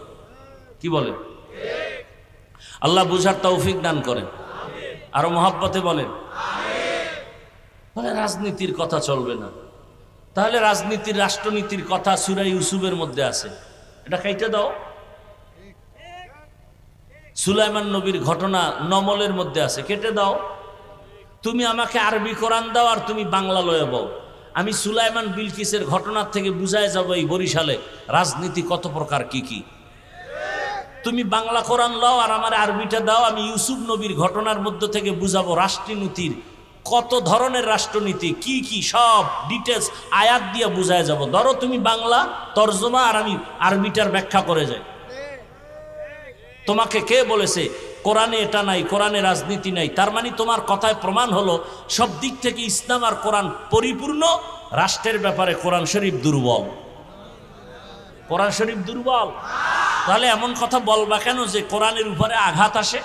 কি বলে? আল্লাহ বুঝার তৌফিক দান করেন, আরো মহাব্বতে বলেন। বলে রাজনীতির কথা চলবে না, তাহলে রাজনীতির রাষ্ট্রনীতির কথা সূরা ইউসুফের মধ্যে আছে, এটা কাইটা দাও। সুলাইমান নবীর ঘটনা নমলের মধ্যে আছে, কেটে দাও। তুমি আমাকে আরবি কোরআন দাও আর তুমি বাংলা লয়ে বও। আমি সুলাইমান বিলকিসের ঘটনার থেকে বুঝায় যাব এই বরিশালে রাজনীতি কত প্রকার কি কি। তুমি বাংলা কোরআন লাও আর আমার আরবিটা দাও, আমি ইউসুফ নবীর ঘটনার মধ্যে থেকে বুঝাবো রাষ্ট্রনীতির কত ধরনের রাষ্ট্রনীতি কি কি, সব ডিটেলস আয়াত দিয়ে বুঝায় যাব। ধরো তুমি বাংলা তর্জমা আর আমি আরবিটার ব্যাখ্যা করে যাই। তোমাকে কে বলেছে কোরআনে এটা নাই, কোরআনে রাজনীতি নাই? তার মানে তোমার কথায় প্রমাণ হলো সব দিক থেকে ইসলাম আর কোরআন পরিপূর্ণ, রাষ্ট্রের ব্যাপারে কোরআন শরীফ দুর্বল। কোরআন শরীফ দুর্বল, তাহলে এমন কথা বলবা কেন যে কোরআনের উপরে আঘাত আসে?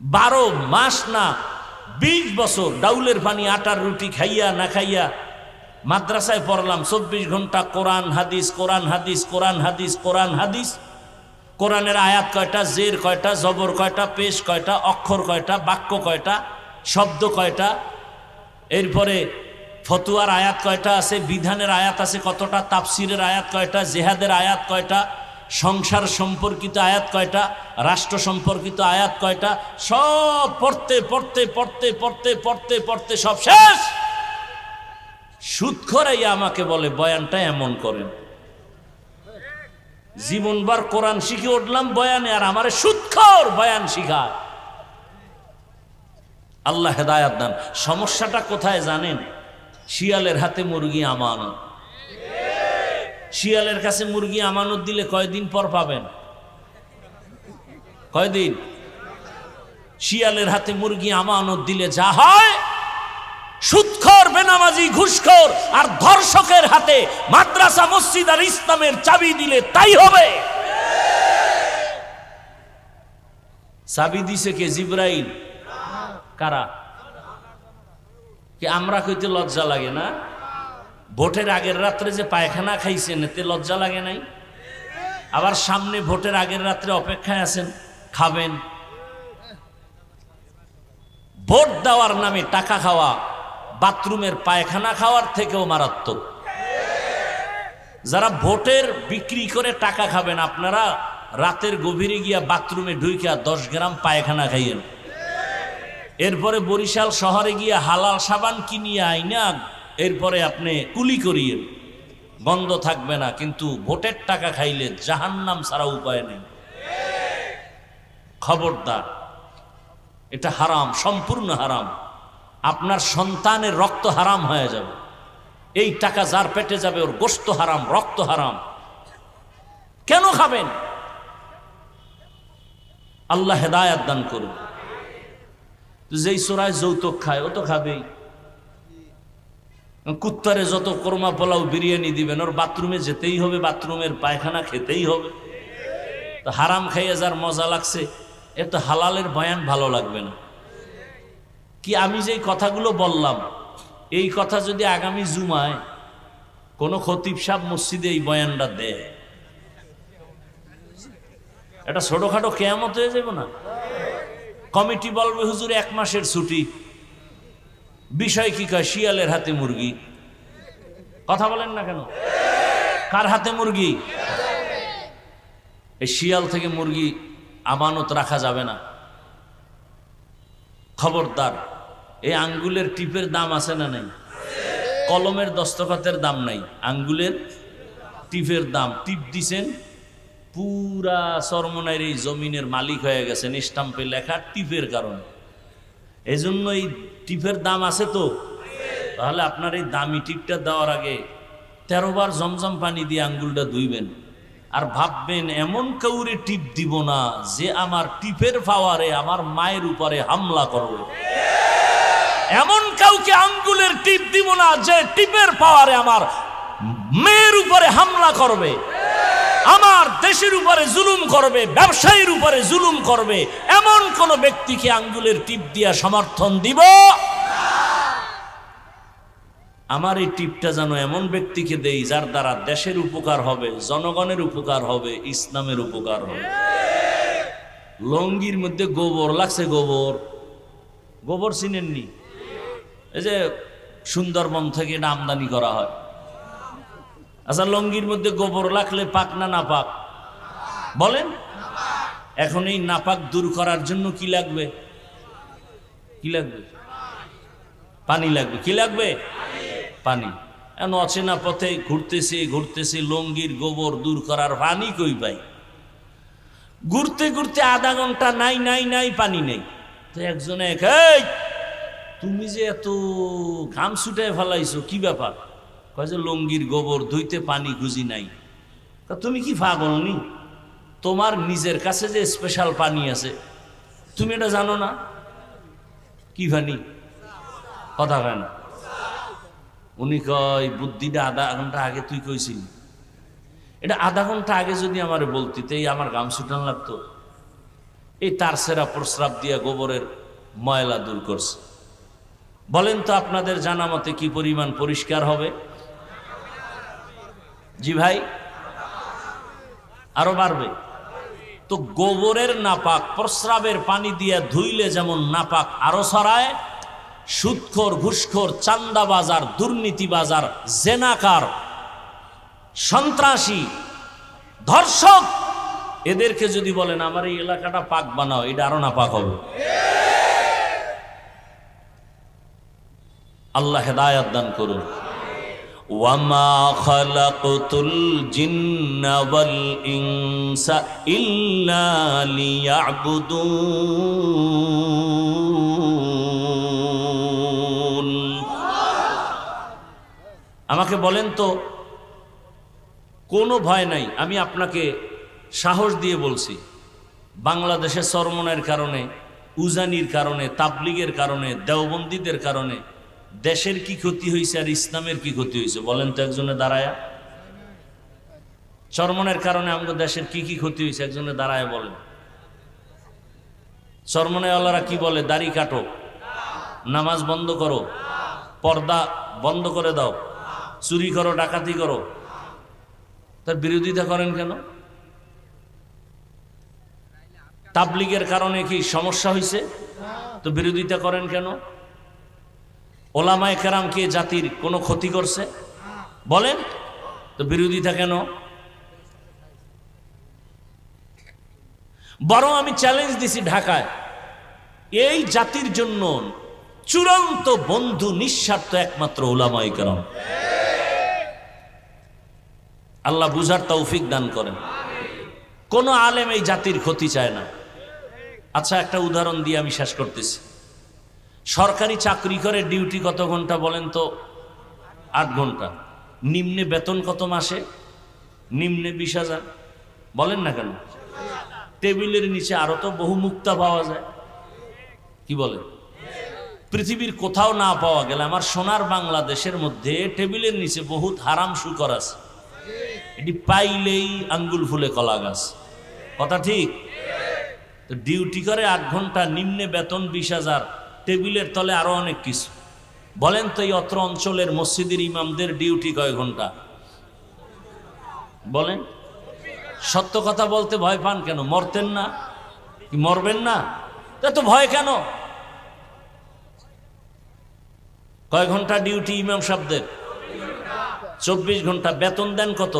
12 মাস না 20 বছর ডাউলের পানি আটার রুটি খাইয়া না খাইয়া মাদ্রাসায় পড়লাম, 24 ঘন্টা কোরআন হাদিস, কোরআন হাদিস, কোরআন হাদিস, কোরআন হাদিস। কোরআনের আয়াত কয়টা, জের কয়টা, জবর কয়টা, পেশ কয়টা, অক্ষর কয়টা, বাক্য কয়টা, শব্দ কয়টা, এরপরে ফতুয়ার আয়াত কয়টা আছে, বিধানের আয়াত আছে কতটা, তাফসিরের আয়াত কয়টা, জেহাদের আয়াত কয়টা, সংসার সম্পর্কিত আয়াত কয়টা, রাষ্ট্র সম্পর্কিত আয়াত কয়টা, সব পড়তে পড়তে পড়তে পড়তে পড়তে পড়তে সব শেষ। সুদখোরাইয়া আমাকে বলে বয়ানটা এমন করেন। জীবনবার কোরআন শিখে উঠলাম বয়ানে, আর আমারে সুদখোর বয়ান শিখায়। আল্লাহ হেদায়াত দান। সমস্যাটা কোথায় জানেন? শিয়ালের হাতে মুরগি আমানত। শিয়ালের কাছে মুরগি আমানত দিলে কয়দিন পর পাবেন? কয়দিন? শিয়ালের হাতে মুরগি আমানত দিলে যা হয়, সুদখোর, বেনামাজি, ঘুষখোর আর ধর্ষকের হাতে মাদ্রাসা, মসজিদ আর ইসলামের চাবি দিলে তাই হবে। চাবি দিছে কে? জিবরাইল। কারা? কি আমরা কইতে লজ্জা লাগে না? ভোটের আগের রাত্রে যে পায়খানা খাইছেন এতে লজ্জা লাগে নাই? আবার সামনে ভোটের আগের রাত্রে অপেক্ষায় আছেন, খাবেন। ভোট দেওয়ার নামে টাকা খাওয়া বাথরুমের পায়খানা খাওয়ার থেকেও মারাত্মক। যারা ভোটের বিক্রি করে টাকা খাবেন, আপনারা রাতের গভীরে গিয়া বাথরুমে ঢুইকা 10 গ্রাম পায়খানা খাইয়েন, এরপরে বরিশাল শহরে গিয়া হালাল সাবান কিনিয়া আইনা এরপরে আপনি কুলি করিয়েন, বন্ধ থাকবে না। কিন্তু ভোটের টাকা খাইলে জাহান্নাম ছাড়া উপায় নেই। খবরদার, এটা হারাম, সম্পূর্ণ হারাম। আপনার সন্তানের রক্ত হারাম হয়ে যাবে। এই টাকা যার পেটে যাবে ওর গোশত হারাম, রক্ত হারাম। কেন খাবেন? আল্লাহ হেদায়াত দান করুন। যেই চোরায় যৌতুক খায় ও তো খাবেই। কুত্তারে যত কোরমা পোলাও বিরিয়ানি দিবেন, ওর বাথরুমে যেতেই হবে, বাথরুমের পায়খানা খেতেই হবে। তো হারাম খাইয়ে যার মজা লাগছে, এর তো হালালের বয়ান ভালো লাগবে না। কি আমি যেই কথাগুলো বললাম, এই কথা যদি আগামী জুমায় কোন খতিব সাহেব মসজিদে এই বয়ানটা দেয়, এটা ছোটখাটো কেয়ামত হয়ে যাবে না? কমিটি বলবে হুজুর 1 মাসের ছুটি। বিষয় কি কয়? শিয়ালের হাতে মুরগি। কথা বলেন না কেন? কার হাতে মুরগি? এই শিয়াল থেকে মুরগি আমানত রাখা যাবে না। খবরদার। এই আঙ্গুলের টিপের দাম আছে না নাই? কলমের দস্তখতের দাম নাই, আঙ্গুলের টিপের দাম। টিপ দিছেন, পুরা চরমনাইয়ের এই জমিনের মালিক হয়ে গেছেন, স্টাম্পে লেখা টিপের কারণে। এই জন্য এই টিপের দাম আছে তো। তাহলে আপনার এই দামি টিপটা দেওয়ার আগে 13 বার জমজম পানি দিয়ে আঙ্গুলটা ধুইবেন, আর ভাববেন এমন কাউরে টিপ দিব না যে আমার টিপের পাওয়ারে আমার মায়ের উপরে হামলা করবে। এমন কাউকে আঙ্গুলের টিপ দিব না যে টিপের পাওয়ারে আমার মেয়ের উপরে হামলা করবে, আমার দেশের উপরে জুলুম করবে, ব্যবসায়ীর উপরে জুলুম করবে। এমন কোন ব্যক্তিকে আঙ্গুলের টিপ দিয়া সমর্থন দিব? আমার এই টিপটা যেন এমন ব্যক্তিকে দেই যার দ্বারা দেশের উপকার হবে, জনগণের উপকার হবে, ইসলামের উপকার হবে। লঙ্গির মধ্যে গোবর লাগছে, গোবর গোবর চিনেননি? এই যে সুন্দরবন থেকে এটা আমদানি করা হয়। আচ্ছা, লঙ্গির মধ্যে গোবর লাগলে পাক না নাপাক বলেন? এখন এই নাপাক দূর করার জন্য কি লাগবে? কি লাগবে? পানি লাগবে। কি লাগবে? পানি। এখন অচেনা পথে ঘুরতেছি লঙ্গির গোবর দূর করার পানি কই পাই? ঘুরতে ঘুরতে আধা ঘন্টা নাই পানি নেই। তো একজনে, এই তুমি যে এত ঘাম ছুটায় ফেলাইছো, কি ব্যাপার? কয় যে লঙ্গির গোবর ধুইতে পানি খুঁজি নাই। তুমি কি পাগল নি? তোমার নিজের কাছে যে স্পেশাল পানি আছে তুমি এটা জানো না? কি পানি? কথা হয় না। উনি কয় বুদ্ধিটা আধা ঘন্টা আগে তুই কইছিলি। এটা আধা ঘন্টা আগে যদি আমার বলতি তো এই আমার ঘাম ছুটান লাগতো। এই তার সেরা প্রস্রাব দিয়া গোবরের ময়লা দূর করছে। বলেন তো আপনাদের জানা মতে কি পরিমাণ পরিষ্কার হবে? জি ভাই, আরো বাড়বে। তো গোবরের নাপাক প্রস্রাবের পানি দিয়ে ধুইলে যেমন নাপাক আরো ছড়ায়, সুদখোর, ঘুষখোর, চান্দাবাজার, দুর্নীতিবাজার, জেনাকার, সন্ত্রাসী, ধর্ষক এদেরকে যদি বলেন আমার এই এলাকাটা পাক বানাও, এটা আরো নাপাক হবে। আল্লাহ হেদায়েত দান করুন। ওয়ামা খালাকতুল জিন্না ওয়াল ইনসা ইল্লা লিয়াবুদুন। আমাকে বলেন তো, কোনো ভয় নাই, আমি আপনাকে সাহস দিয়ে বলছি, বাংলাদেশে চরমনের কারণে, উজানির কারণে, তাবলিগের কারণে, দেওবন্দীদের কারণে দেশের কি ক্ষতি হয়েছে আর ইসলামের কি ক্ষতি হয়েছে? বলেন তো একজনে দাঁড়ায়া। চরমনের কারণে আমাদের দেশের কি কি ক্ষতি হয়েছে একজনে দাঁড়ায় বলেন। চরমনেওয়ালারা কি বলে? দাড়ি কাটো, নামাজ বন্ধ করো, পর্দা বন্ধ করে দাও, চুরি করো, ডাকাতি করো। তার বিরোধিতা করেন কেন? তাবলিগের কারণে কি সমস্যা হয়েছে? তো বিরোধিতা করেন কেন? ওলামায়ে কেরাম কি জাতির কোনো ক্ষতি করছে? বলেন তো বিরোধিতা কেন? বরং আমি চ্যালেঞ্জ দিছি ঢাকায়, এই জাতির জন্য চূড়ান্ত বন্ধু নিঃস্বার্থ একমাত্র ওলামায়ে কেরাম। আল্লাহ বুঝার তৌফিক দান করেন। কোন আলেম এই জাতির ক্ষতি চায় না। আচ্ছা, একটা উদাহরণ দিয়ে আমি শেষ করতেছি। সরকারি চাকরি করে ডিউটি কত ঘন্টা বলেন তো? 8 ঘন্টা। নিম্নে বেতন কত মাসে? নিম্নে 20,000। বলেন না কেন? টেবিলের নিচে আরো তো বহু মুক্তা পাওয়া যায়। কি বলেন? পৃথিবীর কোথাও না পাওয়া গেলে আমার সোনার বাংলাদেশের মধ্যে টেবিলের নিচে বহুত হারাম শুকর আছে, এটি পাইলেই আঙ্গুল ফুলে কলা গাছ। কথা ঠিক? তো ডিউটি করে 8 ঘন্টা, নিম্নে বেতন 20,000, টেবিলের তলে আরো অনেক কিছু। বলেন তো এই অত্র অঞ্চলের মসজিদের ইমামদের ডিউটি কয় ঘন্টা? বলেন। সত্য কথা বলতে ভয় পান কেন? মরতেন না কি? মরবেন না? তো ভয় কেন? কয় ঘন্টা ডিউটি ইমাম সাহেবদের? 24 ঘন্টা। বেতন দেন কত?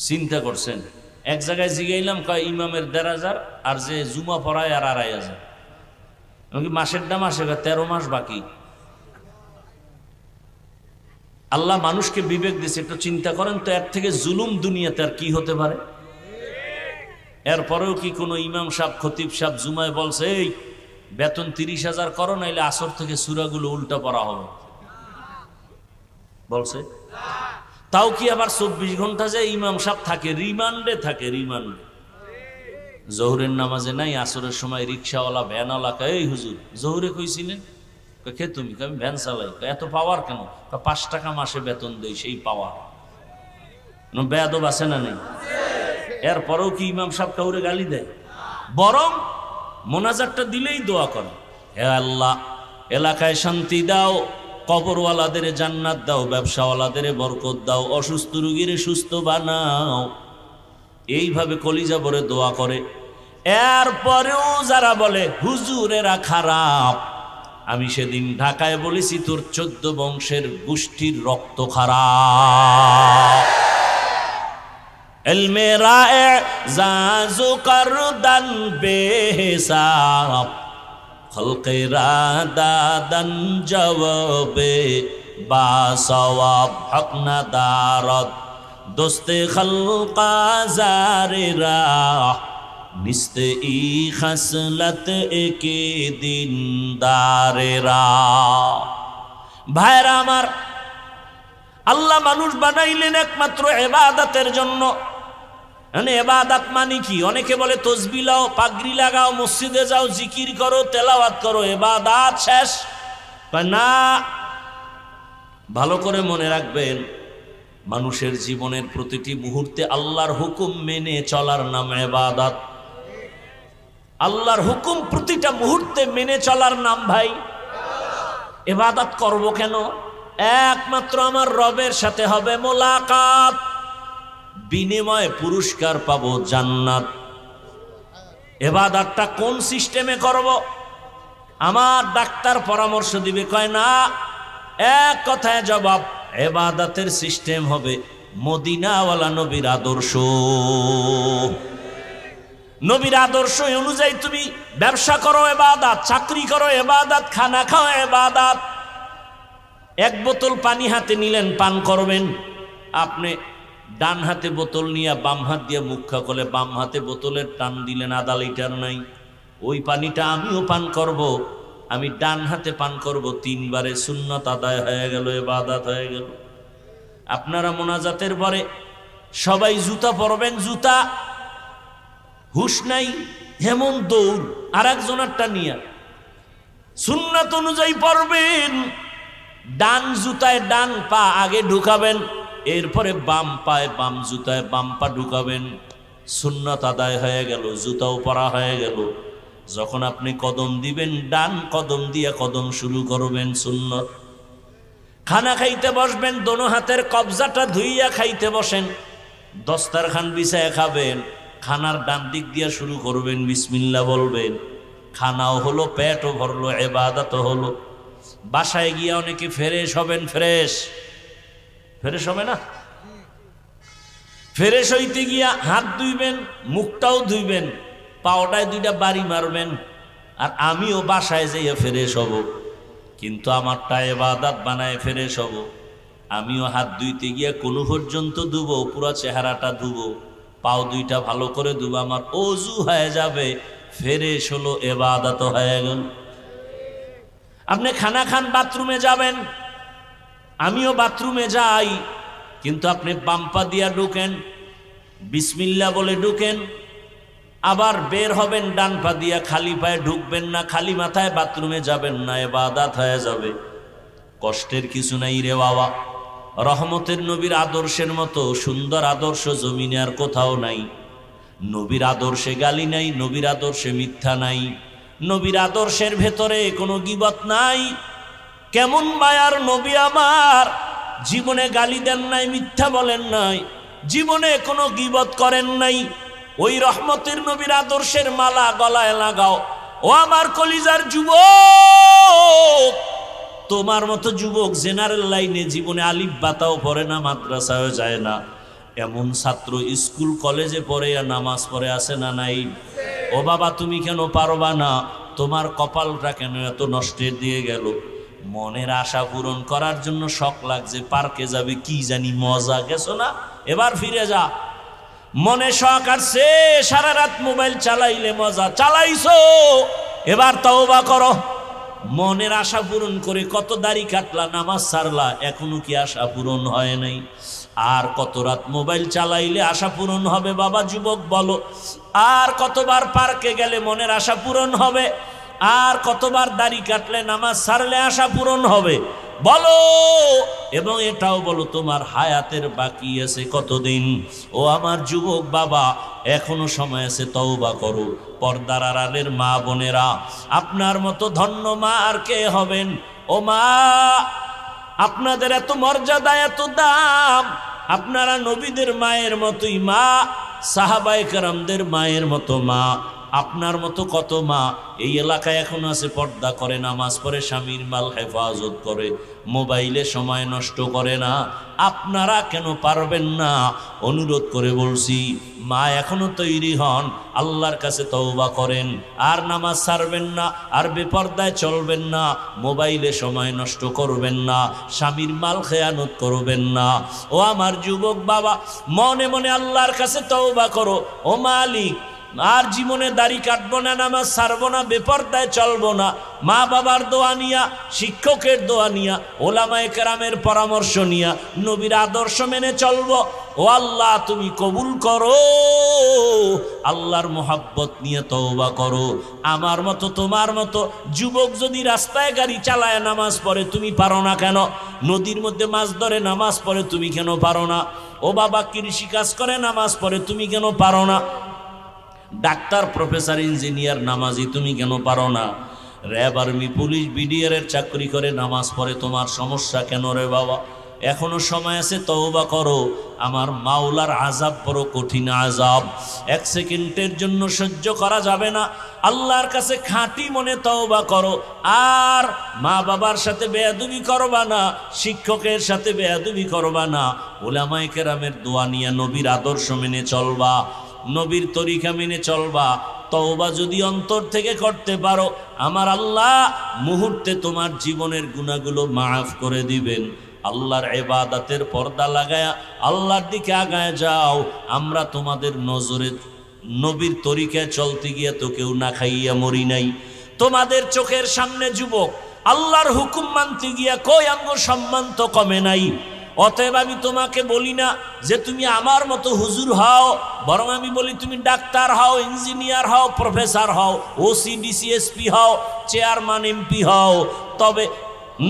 চিন্তা করছেন? এক জায়গায় জিগাইলাম, কয় ইমামের 1,500 আর যে জুমা পড়ায় আর 2,500। মাসের দাম আসে 13 মাস বাকি। আল্লাহ মানুষকে বিবেক দিয়েছে, একটু চিন্তা করেন তো এর থেকে জুলুম দুনিয়াতে আর কি হতে পারে? এরপরেও কি কোনো ইমাম সাহেব, খতিব সাহেব জুমায় বলছে এই বেতন 30,000 করো, নাইলে আসর থেকে সূরাগুলো উল্টা পড়া হবে? বলছে? তাও কি আবার 24 ঘন্টা যে ইমাম সাহেব থাকে রিমান্ডে থাকে? রিমান্ডে। জোহরের নামাজে নাই, আসরের সময় রিক্সাওয়ালা, ভ্যানওয়ালা কয় এই হুজুর জোহরে কইছিলেন? কে তুমি? আমি ভ্যান চালাই। এত পাওয়ার কেন? 5 টাকা মাসে বেতন দেই, সেই পাওয়ার। বেয়াদব আছে না নেই? এরপরেও কি ইমাম সাহেব কাউরে গালি দেয়? বরং মোনাজাতটা দিলেই দোয়া করে, হে আল্লাহ এলাকায় শান্তি দাও, কবরওয়ালাদের জান্নাত দাও, ব্যবসাওয়ালাদের বরকত দাও, অসুস্থ রোগীর সুস্থ বানাও। এইভাবে কলিজা ভরে দোয়া করে। এরপরেও যারা বলে হুজুরেরা খারাপ, আমি সেদিন ঢাকায় বলেছি তোর 14 বংশের গোষ্ঠীর রক্ত খারাপ। ইলমে রায়ে জাজু করদান বেহিসাব, খলকে রাদাদান জওয়াবে বাসওয়াব, হক না দারদ দোস্তে খলকা জারেরা, নিস্তে ই খসলত একে দিন দারেরা। ভাইরা আমার, আল্লাহ মানুষ বানাইলেন একমাত্র ইবাদতের জন্য। মানে ইবাদত মানে কি? অনেকে বলে তসবিহ লাও, পাগড়ি লাগাও, মসজিদে যাও, জিকির করো, তেলাওয়াত করো, ইবাদত শেষ না। ভালো করে মনে রাখবেন, মানুষের জীবনের প্রতিটি মুহূর্তে আল্লাহর হুকুম মেনে চলার নাম ইবাদত। আল্লাহর হুকুম প্রতিটা মুহূর্তে মেনে চলার নাম ভাই ইবাদত। করব কেন? একমাত্র আমার রবের সাথে হবে মোলাকাত, বিনিময়ে পুরস্কার পাবো জান্নাত। ইবাদতটা কোন সিস্টেমে করব? আমার ডাক্তার পরামর্শ দিবে, কয় না, এক কথায় জবাব, ইবাদতের সিস্টেম হবে মদিনাওয়ালা নবীর আদর্শ। নবীর আদর্শ অনুযায়ী তুমি ব্যবসা করো ইবাদত, চাকরি করো ইবাদত, খানা খাও ইবাদত। এক বোতল পানি হাতে নিলেন, পান করবেন। আপনি ডান হাতে বোতল নিয়ে বাম হাত দিয়ে মুখ খা করলে বাম হাতে বোতলের টান দিলেন, আধা লিটার নাই। ওই পানিটা আমিও পান করব, আমি ডান হাতে পান করব, 3 বারে সুন্নাত আদায় হয়ে গেল, ইবাদত হয়ে গেল। আপনারা মোনাজাতের পরে সবাই জুতা পরবেন, জুতা হুশ নাই, হেমন দৌড় আর একজনেরটা নিয়ে সুন্নাত অনুযায়ী পরবেন। ডান জুতায় ডান পা আগে ঢুকাবেন, এরপরে বাম পায়ে বাম জুতায় বাম পা ঢুকাবেন। সুন্নাত আদায় হয়ে গেল, জুতাও পরা হয়ে গেল। যখন আপনি কদম দিবেন, ডান কদম দিয়ে কদম শুরু করবেন, সুন্নত। খানা খাইতে বসবেন, দোনো হাতের কবজাটা ধুইয়া খাইতে বসেন। দস্তারখান বিছায় খাবেন, খানার ডান দিক দিয়ে শুরু করবেন, বিসমিল্লাহ বলবেন। খানাও হলো, পেটও ভরলো, ইবাদতও হলো। বাসায় গিয়া অনেকে ফ্রেশ হবেন, ফ্রেশ হবে না? ফ্রেশ হইতে গিয়া হাত ধুইবেন, মুখটাও ধুইবেন, পাওটায় 2টা বাড়ি মারবেন। আর আমিও বাসায় যাইয়া ফ্রেশ হব, কিন্তু আমারটা ইবাদত বানায় ফ্রেশ হব। আমিও হাত ধুইতে গিয়া কোনো পর্যন্ত ধুবো, পুরো চেহারাটা ধুবো, পাও 2টা ভালো করে ধুবো, আমার ওযু হয়ে যাবে, ফ্রেশ হলো, ইবাদত হয়ে গেল। আপনি খানা খান, বাথরুমে যাবেন, আমিও বাথরুমে যাই, কিন্তু আপনি বাম পা দিয়া ঢুকেন, বিসমিল্লাহ বলে ঢুকেন, আবার বের হবেন ডান পা দিয়া, খালি পায়ে ঢুকবেন না, খালি মাথায় বাথরুমে যাবেন না, ইবাদত হয়ে যাবে। কষ্টের কিছু নাই রে বাবা। রহমতের নবীর আদর্শের মতো সুন্দর আদর্শ জমিনে আর কোথাও নাই। নবীর আদর্শে গালি নাই, নবীর আদর্শে মিথ্যা নাই, নবীর আদর্শের ভেতরে কোনো গীবত নাই। কেমন মায়ার নবী আমার, জীবনে গালি দেন নাই, মিথ্যা বলেন নাই, জীবনে কোনো গীবত করেন নাই। ওই রহমতের নবীর আদর্শের মালা গলায় লাগাও। ও আমার কলিজার যুবক, তোমার মতো যুবক জেনারেল লাইনে জীবনে আলিফ বাতাও পড়ে না, মাদ্রাসায় যায় না, এমন ছাত্র স্কুল কলেজে পড়ে আর নামাজ পড়ে আসে না নাই? ও বাবা, তুমি কেন পারবা না? তোমার কপালটা কেন এত নষ্টের দিয়ে গেল? মনের আশা পূরণ করার জন্য শখ লাগছে, পার্কে যাবে, কি জানি মজা, গেছো না, এবার ফিরে যা। মনে শখ আসছে, সারা রাত মোবাইল চালাইলে মজা, চালাইছো, এবার তওবা করো। মনের আশা পূরণ করে কত দাড়ি কাটলা, নামাজ ছাড়লা, এখনো কি আশা পূরণ হয় নাই? আর কত রাত মোবাইল চালাইলে আশা পূরণ হবে বাবা যুবক বলো? আর কতবার পার্কে গেলে মনের আশা পূরণ হবে? আর কতবার দাড়ি কাটলে, নামাজ ছাড়লে আশা পূরণ হবে বলো? এবং এটাও বলো তোমার হায়াতের বাকি আছে কতদিন। ও আমার যুবক বাবা, এখনো সময় আছে, তওবা করো। পর্দার আড়ালের মা বোনেরা, আপনার মতো ধন্য মা আর কে হবেন? ও মা, আপনাদের এত মর্যাদা, এত দাম। আপনারা নবীদের মায়ের মতোই মা, সাহাবায়ে কেরামদের মায়ের মতো মা। আপনার মতো কত মা এই এলাকায় এখন আছে, পর্দা করে, নামাজ পড়ে, স্বামীর মাল হেফাজত করে, মোবাইলে সময় নষ্ট করে না। আপনারা কেন পারবেন না? অনুরোধ করে বলছি, মা এখনো তৈরি হন, আল্লাহর কাছে তওবা করেন, আর নামাজ ছাড়বেন না, আর বেপর্দায় চলবেন না, মোবাইলে সময় নষ্ট করবেন না, স্বামীর মাল খেয়ানত করবেন না। ও আমার যুবক বাবা, মনে মনে আল্লাহর কাছে তওবা করো। ও মালিক, আর জীবনে দাড়ি কাটবো না, নামাজ ছাড়বো না, বেপর্দায় চলবো না, মা বাবার দোয়া নিয়া, শিক্ষকের দোয়া নিয়া, ওলামায়ে কেরামের পরামর্শ নিয়া, নবীর আদর্শ মেনে চলবো। ও আল্লাহ, তুমি কবুল করো। আল্লাহর মোহাব্বত নিয়ে তওবা করো। আমার মতো, তোমার মতো যুবক যদি রাস্তায় গাড়ি চালায় নামাজ পড়ে, তুমি পারো না কেন? নদীর মধ্যে মাছ ধরে নামাজ পড়ে, তুমি কেন পারো না? ও বাবা, কৃষি কাজ করে নামাজ পড়ে, তুমি কেন পারো না? ডাক্তার, প্রফেসর, ইঞ্জিনিয়ার নামাজি, তুমি কেন পারো না? র্যাব, আর্মি, পুলিশ, বিডিআর এর চাকরি করে নামাজ পড়ে, তোমার সমস্যা কেন রে বাবা? এখনো সময় আছে, তওবা করো। আমার মাওলার আযাব বড় কঠিন আযাব, এক সেকেন্ডের জন্য সহ্য করা যাবে না। আল্লাহর কাছে খাঁটি মনে তওবা করো। আর মা বাবার সাথে বেয়াদবি করবা না, শিক্ষকের সাথে বেয়াদবি করবা না, উলামায়ে কেরামের দোয়া নিয়ে নবীর আদর্শ মেনে চলবা, নবীর তরিকা মেনে চলবা। তওবা যদি অন্তর থেকে করতে পারো, আমার আল্লাহ মুহূর্তে তোমার জীবনের গুনাহগুলো মাফ করে দিবেন। আল্লাহর ইবাদতের পর্দা লাগায়া আল্লাহর দিকে আগায় যাও। আমরা তোমাদের নজরে নবীর তরিকায় চলতে গিয়ে তো কেউ না খাইয়া মরি নাই। তোমাদের চোখের সামনে যুবক আল্লাহর হুকুম মানতে গিয়া কই আমগো সম্মান তো কমে নাই। অতএব আমি তোমাকে বলি না যে তুমি আমার মতো হুজুর হও, বরং আমি বলি তুমি ডাক্তার হও, ইঞ্জিনিয়ার হও, প্রফেসর হও, ওসি, ডিসি, এসপি হও, চেয়ারম্যান, এমপি হও। তবে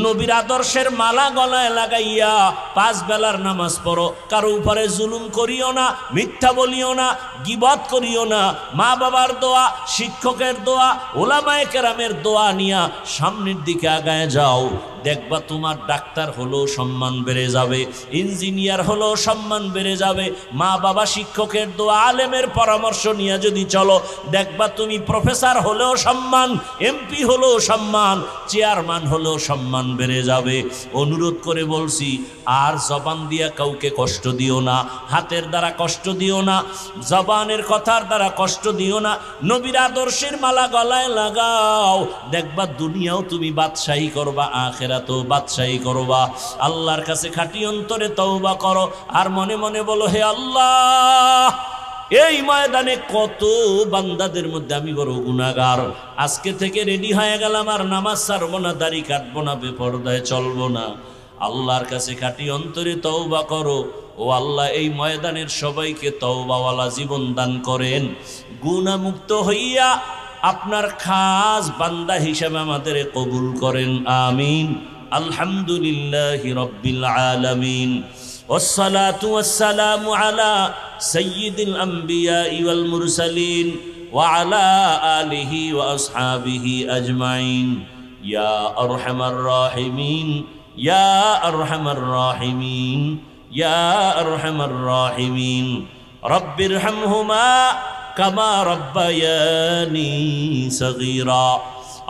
নবীর আদর্শের মালা গলায় লাগাইয়া 5 বেলার নামাজ পড়ো। কারো উপরে জুলুম করিও না, মিথ্যা বলিও না, গীবত করিও না। মা বাবার দোয়া, শিক্ষকের দোয়া, উলামায়ে কেরামের দোয়া নিয়া সামনের দিকে আগায় যাও। দেখবা তোমার ডাক্তার হলেও সম্মান বেড়ে যাবে, ইঞ্জিনিয়ার হলেও সম্মান বেড়ে যাবে। মা বাবা, শিক্ষকের দোয়া, আলেমের পরামর্শ নিয়ে যদি চলো, দেখবা তুমি প্রফেসর হলেও সম্মান, এমপি হলেও সম্মান, চেয়ারম্যান হলেও সম্মান বেড়ে যাবে। অনুরোধ করে বলছি, আর জবান দিয়া কাউকে কষ্ট দিও না, হাতের দ্বারা কষ্ট দিও না, জবানের কথার দ্বারা কষ্ট দিও না। নবীর আদর্শের মালা গলায় লাগাও। দেখবা দুনিয়াও তুমি বাদশাহী করবা, আখিরাতেও বাদশাহী করবা। আল্লাহর কাছে খাঁটি অন্তরে তওবা করো, আর মনে মনে বলো, হে আল্লাহ, এই ময়দানে কত বান্দাদের মধ্যে আমি বড় গুনাহগার। আজকে থেকে রেডি হয়ে গেলাম, আর নামাজ ছাড়বো না, দাড়ি কাটবো না, বেপরদায় চলবো না। আল্লাহর কাছে খাঁটি অন্তরে তওবা করো। ও আল্লাহ, এই ময়দানের সবাইকে তওবাওয়ালা জীবন দান করেন। গুনাহমুক্ত হইয়া আপনার খাস বান্দা হিসেবে আমাদের কবুল করেন, আমিন। আলহামদুলিল্লাহি রাব্বিল আলামিন, ওয়াসসালাতু ওয়াসসালামু আলা সাইয়্যিদিল আমবিয়াই ওয়াল মুরসালিন ওয়া আলা আলিহি ওয়া আসহাবিহি আজমাইন। ইয়া আরহামার রাহিমিন, ইয়া আরহামার রাহিমিন, ইয়া আরহামার রাহিমিন। রব্বিরহামহুমা কামা রব্বায়ানি সগীরা।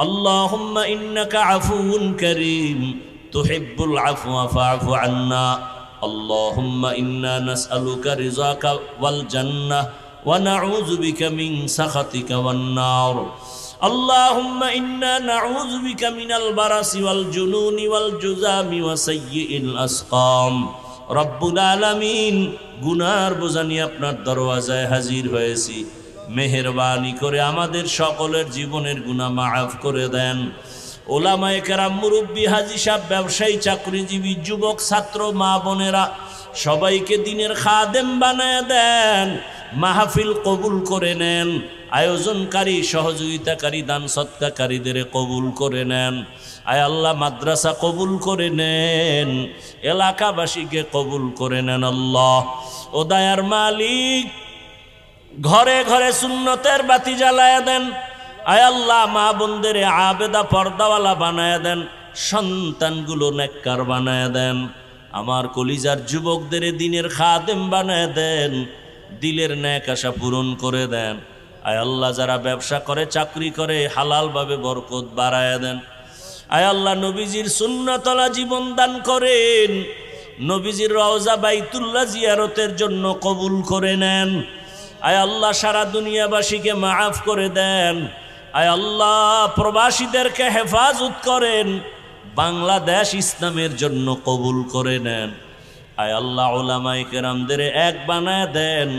আল্লাহুম্মা ইন্নাকা আফুউন কারীম তুহিব্বুল আফওয়া ফা'ফু আন্না। আল্লাহুম্মা ইন্না নাসআলুকা রিযাকা ওয়াল জান্নাহ ওয়া নাউযু বিকা মিন সাখাতিকা ওয়ান নার। আল্লাহুম্মা ইন্না নাউযু বিকা মিনাল বারাসি ওয়াল জুনুনি ওয়াল জুযামি ওয়া সাইয়্যিল আসকাম। রব্বুল আলামিন, গুনার বোঝা নিয়ে আপনার দরওয়াজায় হাজির হয়েছি। মেহেরবানি করে আমাদের সকলের জীবনের গুনাহ মাফ করে দেন। ওলামায়ে কেরাম, মুরব্বী, হাজী সাহেব, ব্যবসায়ী, চাকরিজীবী, যুবক, ছাত্র, মা বোনেরা, সবাইকে দিনের খাদেম বানায় দেন। মাহফিল কবুল করে নেন, আয়োজনকারী সহযোগিতাকারী দান সৎকারীদের কবুল করে নেন। আয় আল্লাহ মাদ্রাসা কবুল করে নেন, এলাকাবাসীকে কবুল করে নেন। আল্লাহ ও দয়ার মালিক, ঘরে ঘরে সুন্নতের বাতি জ্বালায়া দেন। আয় আল্লাহ মা বোনদের আবেদা পর্দাওয়ালা বানায়া দেন, সন্তানগুলো নেককার বানায়া দেন। আমার কলিজার যুবকদের দিনের খাদেম বানায়া দেন, দিলের ন্যাক আশা পূরণ করে দেন। আয় আল্লাহ যারা ব্যবসা করে চাকরি করে হালালভাবে বরকত বাড়ায়া দেন। আয় আল্লাহ নবীজির সুন্নতলা জীবন দান করেন, নবীজির রওজা বাইতুল্লাহ জিয়ারতের জন্য কবুল করে নেন। আয় আল্লাহ সারা দুনিয়াবাসীকে মাফ করে দেন। আয় আল্লাহ প্রবাসীদেরকে হেফাজত করেন, বাংলাদেশ ইসলামের জন্য কবুল করে নেন। আয় আল্লাহ উলামায়ে কেরামদের এক বানায় দেন।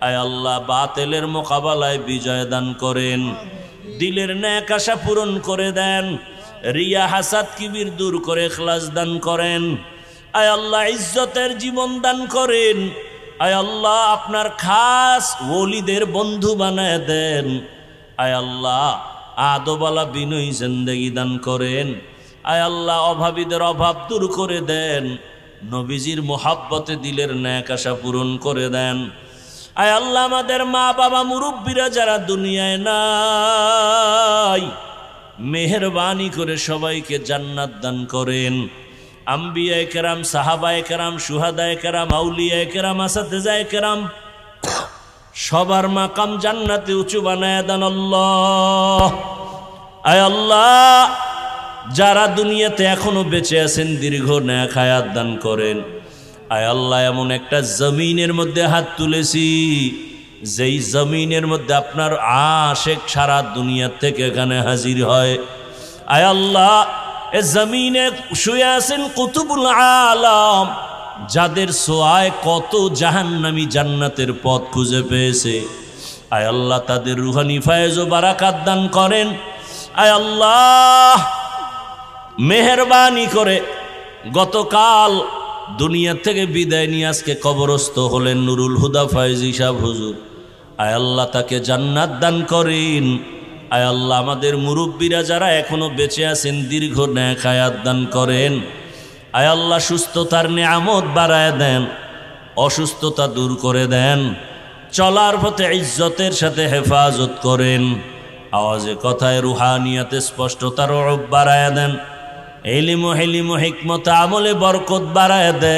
আয় আল্লাহ বাতিলের মোকাবেলায় বিজয় দান করেন, দিলের ন্যাক আশা পূরণ করে দেন, রিয়া হাসাদ কিবির দূর করে ইখলাস দান করেন। আয় আল্লাহ ইজ্জতের জীবন দান করেন। আয় আল্লাহ আপনার খাস ওলিদের বন্ধু বানায় দেন। আয় আল্লাহ আদবালা বিনয়ী জিন্দেগি দান করেন। আয় আল্লাহ অভাবীদের অভাব দূর করে দেন, নবীজির মোহাব্বতে দিলের ন্যাক আশা পূরণ করে দেন। আয় আল্লাহ আমাদের মা বাবা মুরব্বীরা যারা দুনিয়ায় নাই, মেহেরবানি করে সবাইকে জান্নাত দান করেন। আম্বিয়ায়ে কেরাম, সাহাবায়ে কেরাম, শুহাদায়ে কেরাম, আউলিয়ায়ে কেরাম, আসাতিজায়ে কেরাম সবার মাকাম জান্নাতে উঁচু বানায় দেন। আল্লাহ আয় আল্লাহ যারা দুনিয়াতে এখনো বেঁচে আছেন দীর্ঘ নেক হায়াত দান করেন। আয় আল্লাহ এমন একটা জমিনের মধ্যে হাত তুলেছি, যেই জমিনের মধ্যে আপনার আশিক সারা দুনিয়া থেকে এখানে হাজির হয়। আয় আল্লাহ এ জমিনে শুয়ে আছেন কুতুবুল আলম, যাদের সোয়ায় কত জাহান্নামী জান্নাতের পথ খুঁজে পেয়েছে। আয় আল্লাহ তাদের রুহানি ফায়েজ ও বারাকাত দান করেন। আয় আল্লাহ মেহেরবানি করে গতকাল দুনিয়া থেকে বিদায় নিয়ে আজকে কবরস্থ হলেন নুরুল হুদা ফয়েজি সাহেব হুজুর। আয় আল্লাহ তাকে জান্নাত দান করেন। আয় আল্লাহ আমাদের মুরব্বীরা যারা এখনো বেঁচে আছেন দীর্ঘ নেক হায়াত দান করেন। আয় আল্লাহ সুস্থতার নিয়ামত বাড়ায় দেন, অসুস্থতা দূর করে দেন, চলার পথে ইজ্জতের সাথে হেফাজত করেন। আওয়াজে কথায় রুহানিয়াতে স্পষ্টতার রূপ বাড়ায় দেন, ইলম ও হিকমত আমলে বরকত বাড়ায় দেন।